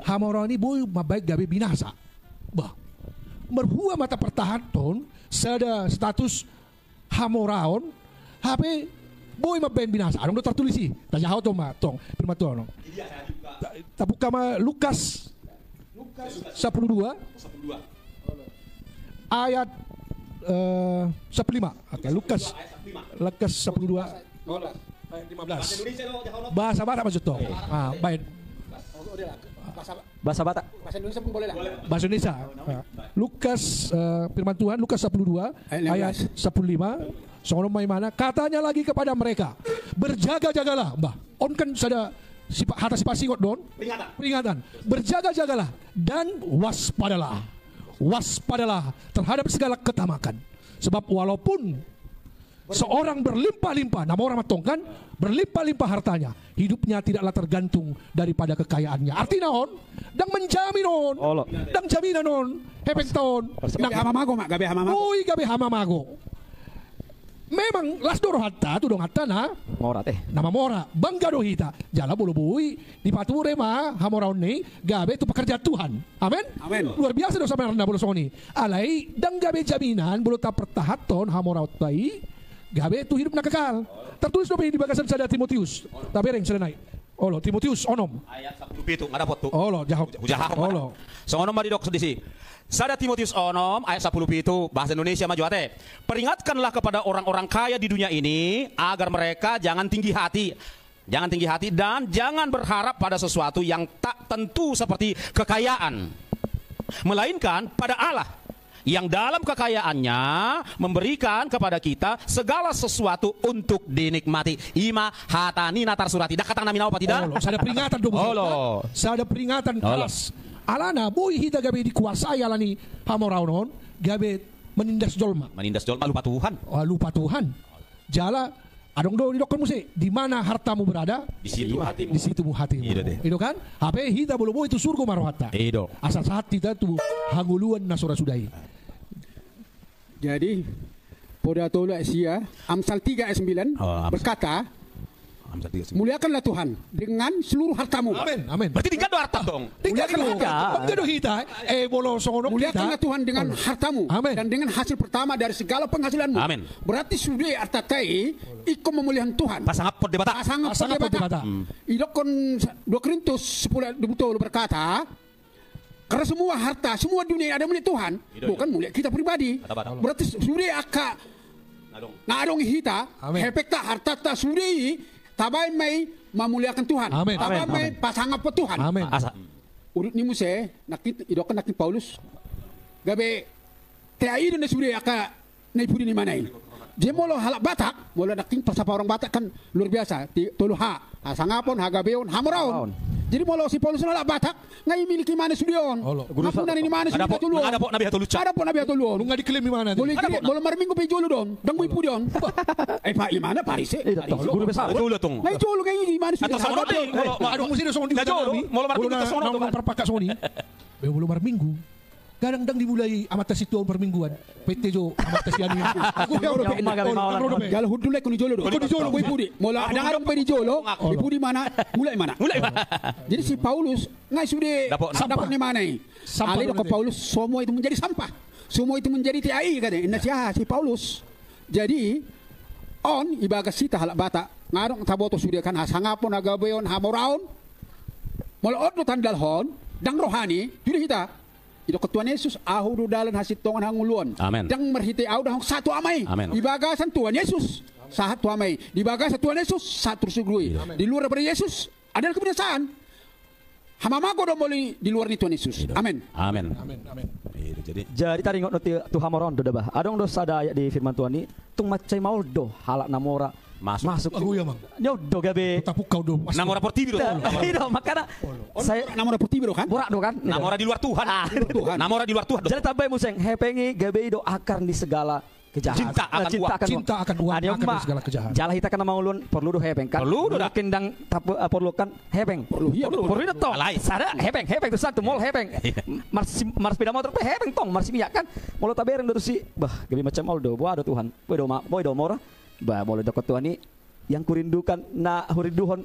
S2: hamoraon ni boy mabaik gabi binasa. Bah. Merhua mata pertahaton sada status hamoraon HP boy mabain binasa. Anong do tertulis sih? Tajahaw to matong firman to ano. Tapuk kama Lukas 12 ayat 15. Oke, Lukas 12 ayat 15. Bahasa mana maksud to? Baik.
S3: Bahasa Batak.
S5: Bahasa Indonesia pun boleh lah.
S2: Bahasa Indonesia. Lukas firman Tuhan Lukas 12 ayat 15. Soalnya mana katanya lagi kepada mereka, berjaga-jagalah, Mbah. On kan ada hata sifat singot don. Peringatan. Berjaga-jagalah dan waspadalah. Waspadalah terhadap segala ketamakan. Sebab walaupun seorang berlimpah-limpah, nama orang matongkan, berlimpah-limpah hartanya, hidupnya tidaklah tergantung daripada kekayaannya. Artinya on, dang menjamin on, dang jaminan on, hepeng tahun.
S5: Gabe hamamago mak, gabe hamamago.
S2: Oi gabe hamamago. Memang las doro hatta tu dong hatta na
S3: Mora teh.
S2: nama mora bangga do hita jala bulu bui di pature ma hamoraun ni gabe tu pekerja Tuhan. Amin.
S5: Amin.
S2: Luar biasa do sampai rendah bulu soni. Alai dang gabe jaminan bulu ta pertahaton hamoraut tai gabe tu hidup nak kekal. Tertulis do di bagasan sada Timotius. Tabereng sada naik. Olo Timotius onom.
S4: Ayat 10 pitu ngadapot tu.
S2: Olo jahok.
S4: Ujah.
S2: Olo.
S4: So onom madi dok sedisi. Sada Timotius onom ayat 10 pitu bahasa Indonesia maju ate. Peringatkanlah kepada orang-orang kaya di dunia ini agar mereka jangan tinggi hati. Jangan tinggi hati dan jangan berharap pada sesuatu yang tak tentu seperti kekayaan. Melainkan pada Allah yang dalam kekayaannya memberikan kepada kita segala sesuatu untuk dinikmati. Ima hatani natar surati. Dak katang namin apa tidak?
S2: Olo, sada peringatan do.
S4: Olo.
S2: Sada peringatan keras. Alana boy hita gabe dikuasai alani hamoraunon gabe menindas dolma.
S4: Menindas dolma lupa Tuhan.
S2: Lupa Tuhan. Jala adong do di dokter muse di mana hartamu berada
S4: Di situ hatimu.
S2: di situ hatimu. Itu kan? Hape hita bolo boy itu surga marwata.
S4: Ido.
S2: Asal saat kita tu hanguluan nasura sudai.
S5: Jadi pada tolak sia Amsal 3 ayat 9 berkata, muliakanlah Tuhan dengan seluruh hartamu.
S2: Amin. Amin.
S4: Berarti tingkat do harta dong.
S2: Muliakanlah Tuhan. Hita bolo sono
S5: Muliakanlah Tuhan dengan hartamu.
S2: Amin.
S5: Dan dengan hasil pertama dari segala penghasilanmu.
S4: Amin.
S5: Berarti sudah harta tai iko memuliakan Tuhan.
S4: Pasang apa di bata?
S5: Pasangan
S2: bata.
S5: Idokon 2 Korintus 10 berkata, karena semua harta, semua dunia ada milik Tuhan, bukan milik kita pribadi. Berarti sudah aka ngadong hita, hepekta harta ta sudah tabay may mamuliakan Tuhan.
S2: Amin.
S5: Tabay may pasangan po Tuhan.
S2: Amin.
S4: Asa.
S5: Urut ni mo se, idokon nakit Paulus. Gabi, teai doon na sudah aka naipudi ni manay. Di mo lo halak Batak, mo lo naking pasapa orang Batak kan luar biasa. Tulu ha, sangapon, hagabeon, hamoraon. Jadi mo lo si Paulus halak Batak, ngay miliki mana sudion. Ngapunan ni mana sudion tulun.
S4: Ada po nabi hatulucha.
S5: Ada po nabi tulun.
S2: Lu nggak diklaim di mana?
S5: Boleh kiri, boleh marminggo pe jolo don. Dang mo ipudion. Pak imana Paris eh.
S3: Guru besar.
S4: Julo tong.
S5: Ngay jolo kay imana
S4: Atau sono
S5: sudion.
S4: ding.
S2: Adong mesti sono di
S4: Jolo, molo marminggu ta sono
S2: nang perpakas soni. Be bulu marminggu. Kadang-kadang dimulai amat situ permingguan. PT jo amat siani. Aku
S5: Kalau hudulek ko ni jolo do. Ko di jolo ko ipudi. Mola ada arang pe di jolo. Ipudi mana? Mulai mana? Jadi si Paulus ngai sude dapat ni mana? Ali ko Paulus semua itu menjadi sampah. Semua itu menjadi TAI katanya. Inna si Paulus. Jadi on ibaga sita halak bata ngarong taboto sude kan hasangapon agabeon hamoraon. Mola odno tandalhon dang rohani judi kita. Ito ko Tuhan Yesus ahu do dalan hasit tongan hanguluan.
S4: Amen.
S5: Dang merhiti ahu dahong satu amay.
S4: Amen.
S5: Di bagasan Tuhan Yesus satu amay. Di bagasan Tuhan Yesus satu sugui. Di luar daripada Yesus ada kebinasaan. Hamamago do muli di luar ni Tuhan Yesus. Amin.
S4: Amin.
S2: Amin.
S3: Jadi tadi ngot tu hamoron do dah. Adong do sada di firman Tuhan ni tung macai mau do halak namora masuk.
S2: Aku ya mang.
S3: Nyo do gabe.
S2: Tapuk kau do.
S4: Namora portivi do.
S3: Tidak, makanya saya
S5: Namora putih bro kan?
S3: borak do kan.
S4: Namora di luar Tuhan. Namora di luar Tuhan.
S3: Jadi tabay museng hepengi gabe do akar di segala kejahatan.
S4: Cinta akan uang.
S2: Cinta akan uang, akan segala kejahatan.
S3: Jala hita kana maulun perlu do hepeng kan.
S4: Perlu do dah.
S3: Mungkin dang perlukan hepeng. Perlu itu tong. Sada hepeng tu satu mall hepeng. Mars sepeda motor pe hepeng tong mars minyak kan. Molo tabereng do si bah gabe macam Aldo. Boa do Tuhan. Boy do mora. Bah boleh dokot Tuhan ni yang kurindukan na hurinduhon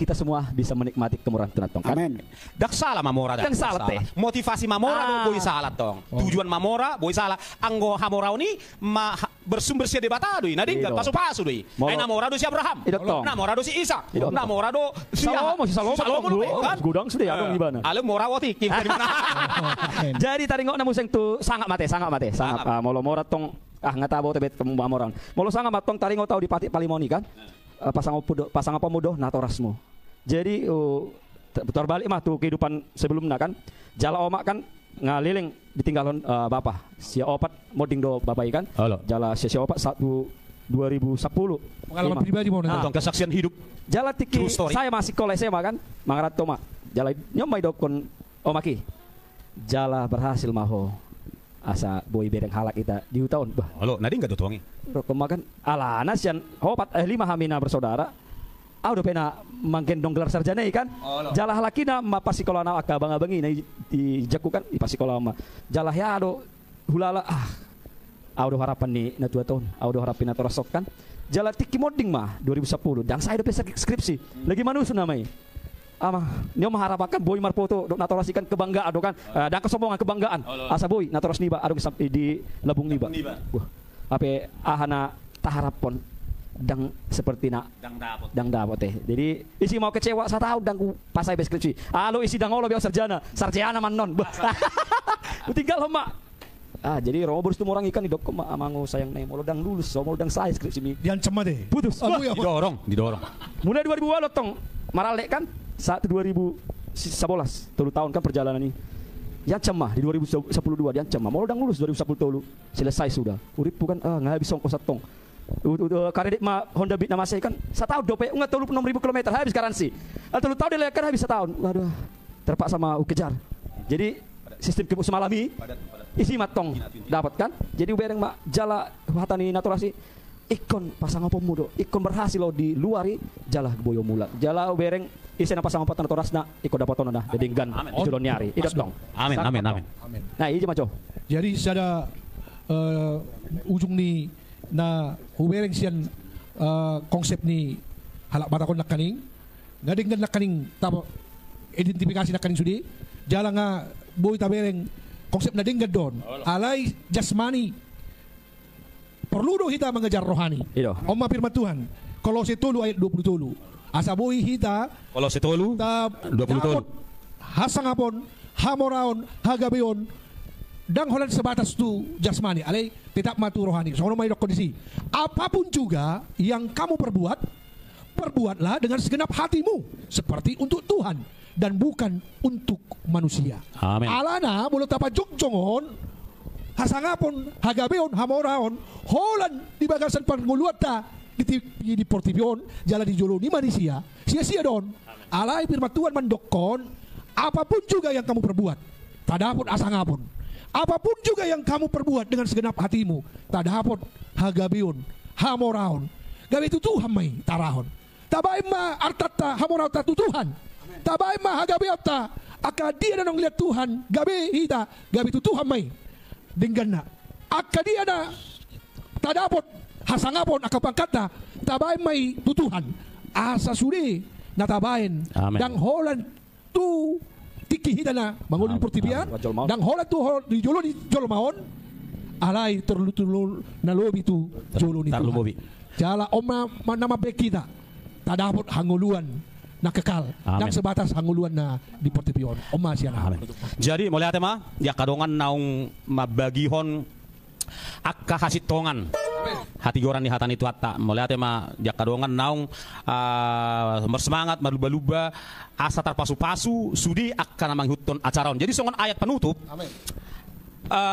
S3: kita semua bisa menikmati kemurahan Tuhan tong kan.
S5: Amin.
S4: Dak salah mamora dak.
S3: Yang salah teh.
S4: Motivasi mamora do boy salah tong. Tujuan mamora boy salah. Anggo hamorau ni bersumber sia debata doi. Nading kan pasu doi. Ai namora do si Abraham. Namora do si Isa. Namora do si Salomo kan.
S3: Gudang sudah adong di mana.
S4: Ale morawati kim dari mana.
S3: Jadi tadi ngok namuseng tu sangat mate. Molo mora tong ngatabo tebet kemubamoran. Molo sangat matong tadi ngok tahu di Patik Palimoni kan. Pasang pemudo natorasmu. Jadi putar balik mah tuh kehidupan sebelumnya kan. Jala omak kan ngaliling ditinggalon bapak. Sia opat moding do bapak ikan. Jala sia opat 2010.
S2: Pengalaman pribadi mau
S4: Tentang kesaksian hidup.
S3: Jala tiki saya masih sekolah SMA kan. Mangarat toma. Jala nyomai dokon omaki. Jala berhasil maho. Asa boy bereng halak kita di tahun. Bah.
S4: Halo, nadi enggak tutuangi.
S3: Rokok makan alana sian opat 5 hamina bersaudara. Udah pena manggendong gelar sarjana ikan. Jala halakina ma pasikola na akabang-abangi na di jakukan di pasikola ma. Jala ya ado hulala udah harapan ni na 2 tahun. Udah harapin na torasok kan. Jala tiki moding mah 2010 dan saya udah skripsi. Lagi manusia namanya. Nyo mengharapkan boy marpoto dok naturasikan kebanggaan do kan. Dan kesombongan kebanggaan. Asa boy naturas niba ado di labung niba. Wah. Ape ahana taharapon dang seperti nak dang dapot teh. Jadi isi mau kecewa saya tahu dang pasai beskripsi. Alo isi dang olo biar sarjana man non. Tinggal homa. Jadi romo burus orang ikan di dok amangu sayang nai molo dang lulus so molo dang saya skripsi mi.
S2: Dian cema deh.
S3: Putus.
S4: Didorong.
S3: Mulai 2002 lotong maralek kan 2011 3 tahun kan perjalanan ini. Yang cemah di 2012 dia cemah. Molo dang lulus 2010 tolu. Selesai sudah. Urip bukan ngahabis ongkos satong. Kredit ma Honda Beat nama saya kan 1 tahun dope ungat 36.000 km habis garansi. 3 tahun dia kan habis 1 tahun. Aduh. Terpaksa mau kejar. Jadi sistem kebuk semalami isi matong dapat kan. Jadi bereng mak jala hatani naturasi ikon pasang apa mudo. Ikon berhasil lo di luari jala boyo mula. Jala bereng isi na pasang apa naturasna ikon dapat tono dah dedinggan jolon nyari. Idot dong.
S4: Amin.
S3: Nah, ini maco.
S2: Jadi sada ujung ni na hubereng sian konsep ni halak batakon nakaning ngadenggan nakaning tabo identifikasi nakaning sudi jala nga boy tabereng konsep na denggan don alai jasmani perlu do kita mengejar rohani. Oma firman Tuhan Kolose 3 ayat 27 asa boy hita
S4: Kolose 3 27
S2: hasangapon hamoraon hagabeon dang holan sebatas tu jasmani alai tetap matu rohani. Soalnya may kondisi apapun juga yang kamu perbuatlah dengan segenap hatimu seperti untuk Tuhan dan bukan untuk manusia.
S4: Amin.
S2: Alana mulut apa jongjongon hasangapon hagabeon hamoraon holan di bagasan panguluata di portipion jalan di jolo ni manusia sia-sia don. Alai firman Tuhan mendokon apapun juga yang kamu perbuat tadapun asangapun apapun juga yang kamu perbuat dengan segenap hatimu tadapun hagabeon hamoraon gabe itu Tuhan mai tarahon tabai ma artata hamoraon ta Tuhan tabai ma hagabeota aka dia na lihat Tuhan gabe hita gabe itu Tuhan mai dengganna aka dia na tadapun hasangapon aka pangkata tabai mai Tuhan asa sudi natabain dang holan tu tiki hidana bangun di portibian dan hola tu di jolo maon alai terlu na lobi tu jolo ni Tuhan jala oma nama bek kita tadapot hanguluan na kekal dan sebatas hanguluan na di portibion oma siana.
S4: Jadi mulai tema ya kadongan naung mabagihon akka hasitongan hati goran di hatan itu hatta mulai tema ya kadongan naung bersemangat maluba-luba asa terpasu-pasu sudi akan manghuton acaron. Jadi songon ayat penutup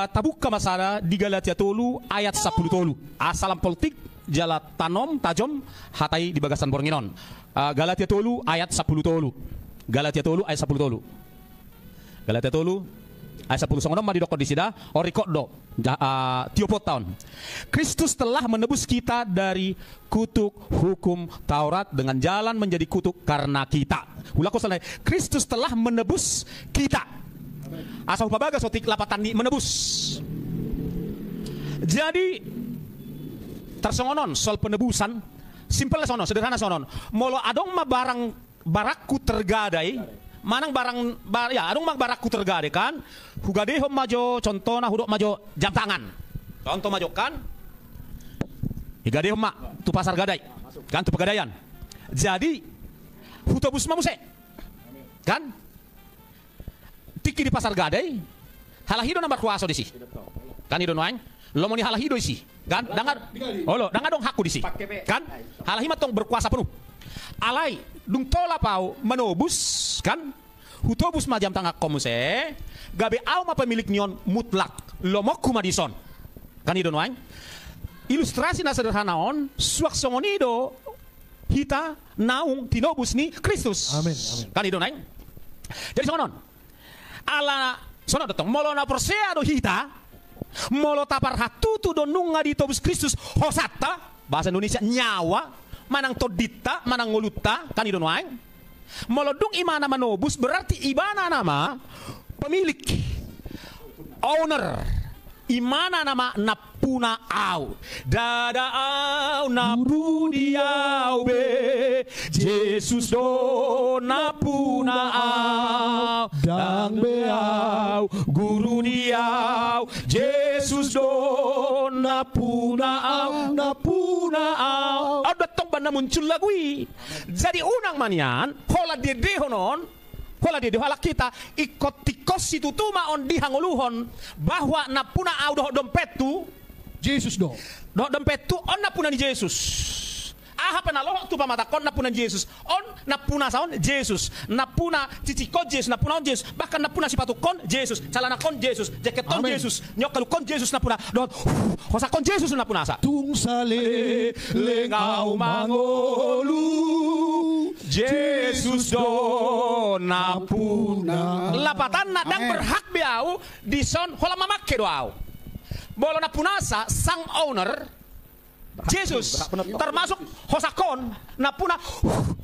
S4: tabuka masalah di Galatia 3 ayat 10 tolu asalam politik jala tanom tajom hatai di bagasan bornginon. Galatia 3 ayat 10 tolu Galatia 3 ayat 10 tolu Galatia 3 ayat 10 songonom madidokod di sida orikodo tiopot tahun. Kristus telah menebus kita dari kutuk hukum Taurat dengan jalan menjadi kutuk karena kita. Ulako selesai. Kristus telah menebus kita. Asal pabaga sotik lapatan di menebus. Jadi tersongonon soal penebusan simpel sonon sederhana sonon. Molo adong ma barakku tergadai manang ya adong mag barakku tergade kan hugade hom majo contohna hudok majo jam tangan contoh majo kan higade hom tu pasar gadai kan tu pegadaian jadi hutobus mamuse kan tiki di pasar gadai halahido nambar kuaso disi kan hido noang lo mau ni halahido isi kan dangar dong hakku disi kan halahimat tong berkuasa penuh Alai dung tola pau menobus kan? Hutobus majam tangak komuse. Gabe au ma pemilik nyon mutlak lomok kumadison. Kan idon wain. Ilustrasi na sederhanaon suak songonido hita naung tinobus ni Kristus.
S2: Amin. Amin.
S4: Kan idon wain. Jadi sonon. Ala sono datang molo na persea do hita molo tapar hatutu do nunga di tobus Kristus hosata bahasa Indonesia nyawa manang todita manang ngoluta kan idon wain. Molo dung imana manobus berarti ibana nama pemilik owner imana nama napuna au dada au napu diau be Jesus do napuna au dang be au guru diau Jesus do napuna au ada tong bana muncul lagi jadi unang manian hola dede honon hola dede halak kita ikut tikos situ tuma on dihanguluhon bahwa napuna au doh dompet tu
S2: Jesus do.
S4: doh dompet tu on napuna ni Jesus. Aha penaloh tu pamata kon napuna Yesus. On napuna saon Yesus. Napuna cici kon Yesus, napuna on Yesus. Bahkan napuna sepatu kon Yesus, celana kon Yesus, jaket kon Yesus, nyokalu kon Yesus napuna. Don hosa kon Yesus napuna sa.
S2: Tung sale
S4: Lengau mangolu Yesus do napuna. Lapatan nadang berhak biau dison hola mamake doau. Bolo napunasa sang owner Jesus termasuk hosakon napuna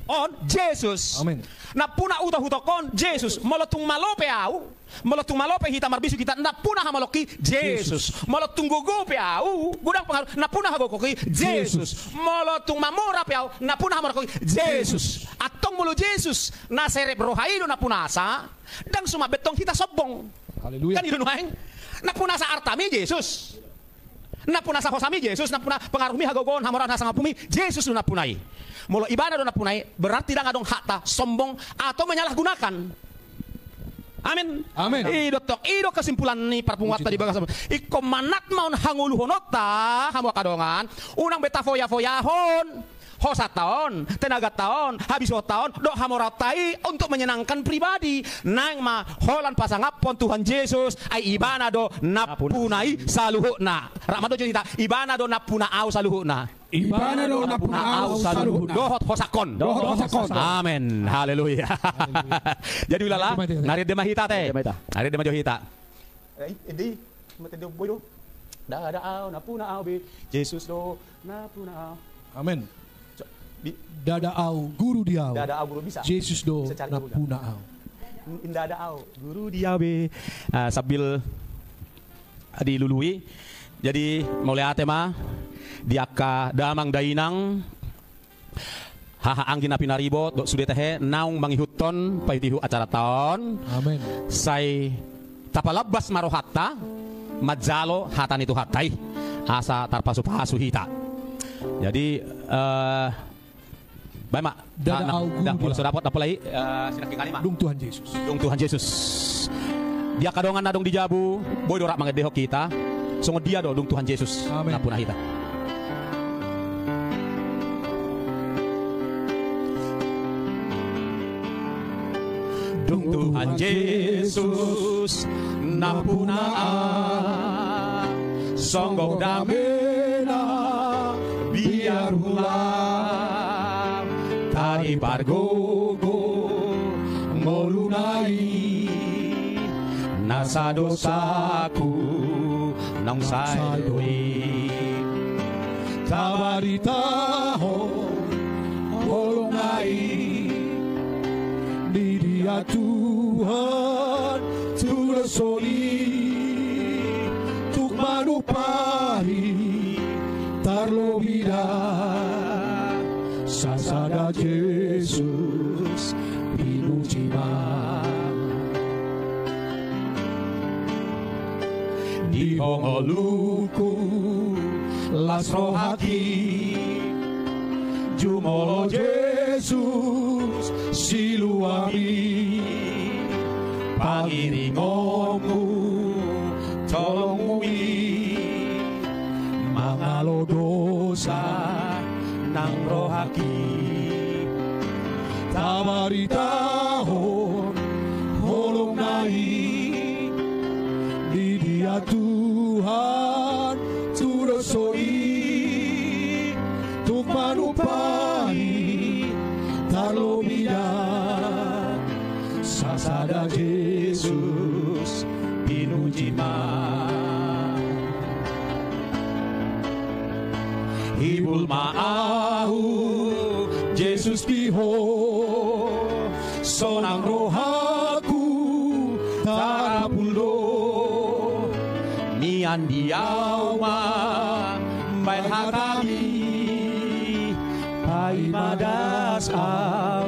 S4: on Jesus.
S2: Amin.
S4: Napuna utahutokon Jesus molotung malope au molotung malope hita marbisu kita napuna hamaloki Jesus molotung gogo pe au gudang pengaruh napuna hagokoki Jesus molotung mamora pe au napuna hamaloki Jesus atong mulu Jesus na serep rohaido napunasa dang suma betong kita sobong.
S2: Haleluya.
S4: Kan idun waeng napunasa artami Jesus. Napuna sa hosami Jesus, napuna pengaruhmi hagogon hamoran hasangapumi Jesus napunai. Molo ibadah do napunai berarti dah ngadong hakta sombong atau menyalahgunakan. Amin.
S2: Amin.
S4: Ido kesimpulan ni perpungat tadi bagas. Iko manat maun hanguluhonota hamo kadongan unang beta foya-foyahon. Hosa tahun, tenaga tahun, habis tahun, dok hamoratai untuk menyenangkan pribadi. Nang ma holan pasangapon Tuhan Yesus, ai ibana do napunai saluhuna. Ramado cerita, ibana do napuna au saluhuna.
S5: Ibana do napuna au saluhuna.
S4: Dohot hosakon. Amin. Haleluya. Jadi ulala, narid demah hita teh. Narid demah johita. Ini mati do boyo. Dah ada au napuna au be. Yesus do napuna au.
S2: Amin. Dada au guru diau.
S4: Dada au guru bisa.
S2: Jesus do napuna au.
S4: Dada au guru diau be. Sambil dilului. Jadi mulai atema diaka damang dainang haha anggin api naribot dok sudah teh naung mangihuton paitihu acara tahun.
S2: Amin.
S4: Sai tapalabas marohatta majalo hatan itu hatai asa tarpasu-pasu hita. Jadi baik mak,
S2: Dada au guru
S4: dah
S2: diau.
S4: sudah dapat apa lagi? Sinaking kali mak.
S2: Dung Tuhan Yesus.
S4: Dung Tuhan Yesus. Dia kadongan nadong dijabu, boy dorak mangedehok kita. Songo dia do dung Tuhan Yesus.
S2: Amin.
S4: Napuna kita. Dung Tuhan Yesus napuna songgo damena biar ulang tari pargogo molunai nasa dosaku nang sadoi
S2: Tabaritaho holongai di dia Tuhan tulasoli tuk manupahi tarlobida sasada Jesus pinujima di hongoluku lasrohaki jumolo Jesus siluami pangiringomu tolongui mangalo dosa nang rohaki tabaritahon holong naik di dia Tuhan turosoi tuk manupai tarlobida sasada Jesus pinujima hibul maahu Jesus piho sonang rohaku tarapulo nian diauma baik hakami pai madas au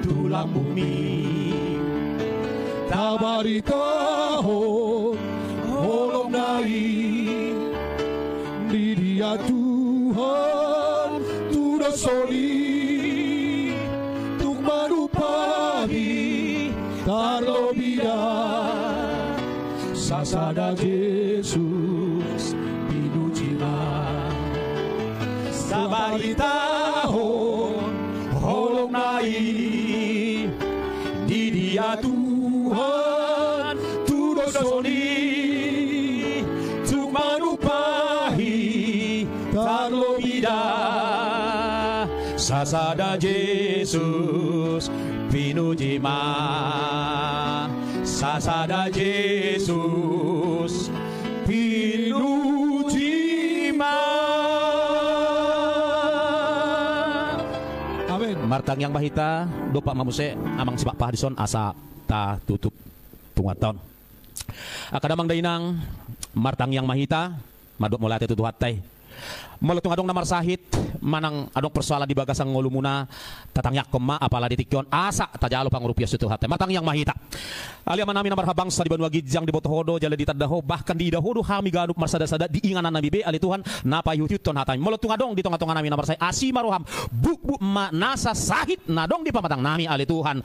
S2: tulang bumi tabaritahon holong naik di dia Tuhan turosoli tuk manupai tarlobida sasada Jesus pinujima tabaritahon holong naik di dia Tuhan turosoli tuk manupai tarlobida sasada Jesus pinujima sasada Jesus pinujima. Amin. Martang yang bahita dopa mamuse amang sipak pahadison asa ta tutup tungaton akadamang dainang martang yang mahita madok mulate tutuhatay Mulutung adong namar sahit manang adong persoalan di bagasang ngulumuna tatangyak kema apala ditikyon asa tajalo pang rupiah sutu hate matang yang mahita ali manami namar habangsa di Banua Gijang di Botohodo jala di Tadaho bahkan di Idahodo hami ganup marsada-sada di inganan nabi be ali Tuhan napa yutyuton hatay mulutung adong di tonga-tonga nami namar say asi maroham buk ma nasa sahit nadong di pamatang nami ali Tuhan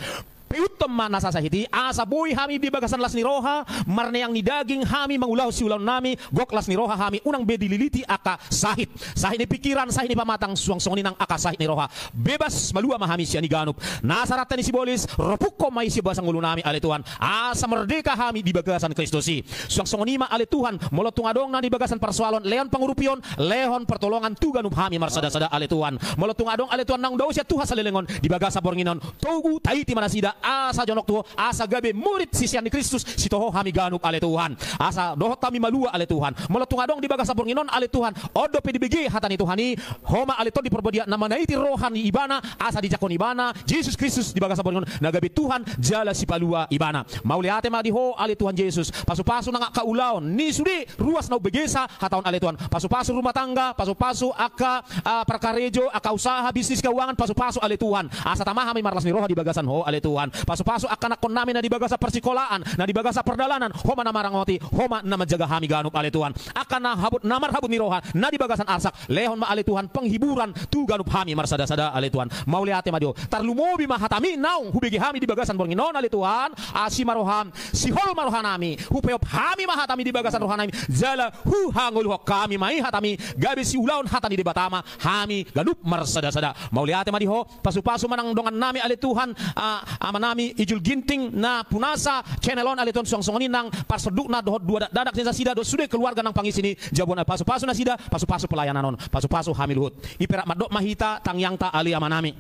S2: Piutom manasa sahiti asa boy hami di bagasan las ni roha marne yang ni daging hami mangulaw si ulang nami gok las ni roha hami unang bedililiti aka sahit ni pikiran sahit ni pamatang suang-suang ninang aka sahit ni roha bebas malua mahami siya ni ganup nasaratan ni sibolis ropuko may si basang ulo nami ali Tuhan asa merdeka hami di bagasan Kristosi suang-suang nima ali Tuhan molotong adong na di bagasan persoalon leon pangurupion lehon pertolongan tu ganup hami marsada-sada ali Tuhan molotong adong ali Tuhan nang daw siya tuha sa lelengon di bagasa bornginon togu taiti manasida asa jonok tuho asa gabe murid sisian ni Kristus si toho hami ganup ale Tuhan asa dohot kami malua ale Tuhan molotung adong di bagasa bornginon ale Tuhan odo PDBG hatani Tuhani homa ale to di perbodia nama naiti rohani ibana asa di jakon ibana Jesus Kristus di bagasa bornginon nagabe Tuhan jala si palua ibana mauli ate madiho ale Tuhan Jesus pasu-pasu nanga kaulaon ni sudi ruas na begesa hataon ale Tuhan pasu-pasu rumah tangga pasu-pasu aka perkarejo aka usaha bisnis keuangan pasu-pasu ale Tuhan asa tamaha mi marlas ni roha di bagasan ho ale Tuhan pasu-pasu akan akon namin na di bagasa persikolaan na di bagasa perdalanan homa na marangoti homa na menjaga hami ganup ale Tuhan akan na habut namar habut ni roha na di bagasan arsak lehon ma ale Tuhan penghiburan tu ganup hami marsada-sada ale Tuhan mauli ate madio tarlumobi mahatami naung hubegi hami di bagasan bornginon ale Tuhan asi maroham si hol marohanami hupeop hami mahatami di bagasan rohanami jala hu hangul hok kami mai hatami gabe si ulaon hatani di batama hami ganup marsada-sada mauli ate madiho pasu-pasu manang dongan nami ale Tuhan nami ijul ginting na punasa channelon aliton suang-suangin nang parsoduk na dohot dua dadak nisa sida do sude keluarga nang pangis ini jabon pasu-pasu na sida pasu-pasu pelayanan pasu-pasu hami luhut iperak madok mahita tangyang ta ali amanami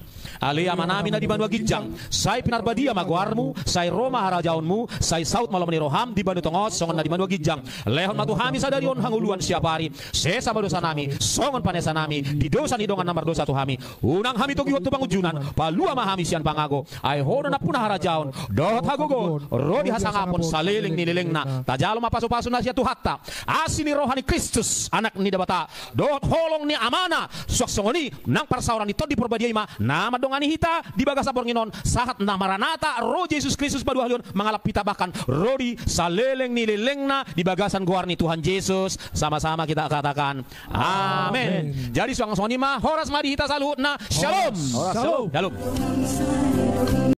S2: na di Banua Gijang sai pinarbadia maguarmu sai Roma harajaunmu sai saut malam ni roham di Banu Tongos songon na di Banua Gijang lehon matu hami sadarion hanguluan siap hari sesa dosa nami songon panesa nami di dosa ni dongan nomor dosa tu hami unang hami togi hot tu pangujunan palua mahami sian pangago ai hodo na punah harajaun dohot hagogon rodi hasangapon saliling nililing na tajalo mapaso-paso na siya tuhatta asini rohani Kristus anak ni dabata dohot holong ni amana suaksongoni nang parsauran ito di perbadiay ma nama dongani hita di bagasa bornginon sahat na maranata roh Yesus Kristus paduhalion mangalap pita bahkan rodi saliling nililing na di bagasan guar ni Tuhan Yesus sama-sama kita katakan amin. Jadi suang-suang ni ma horas madi hita salut na shalom. Shalom.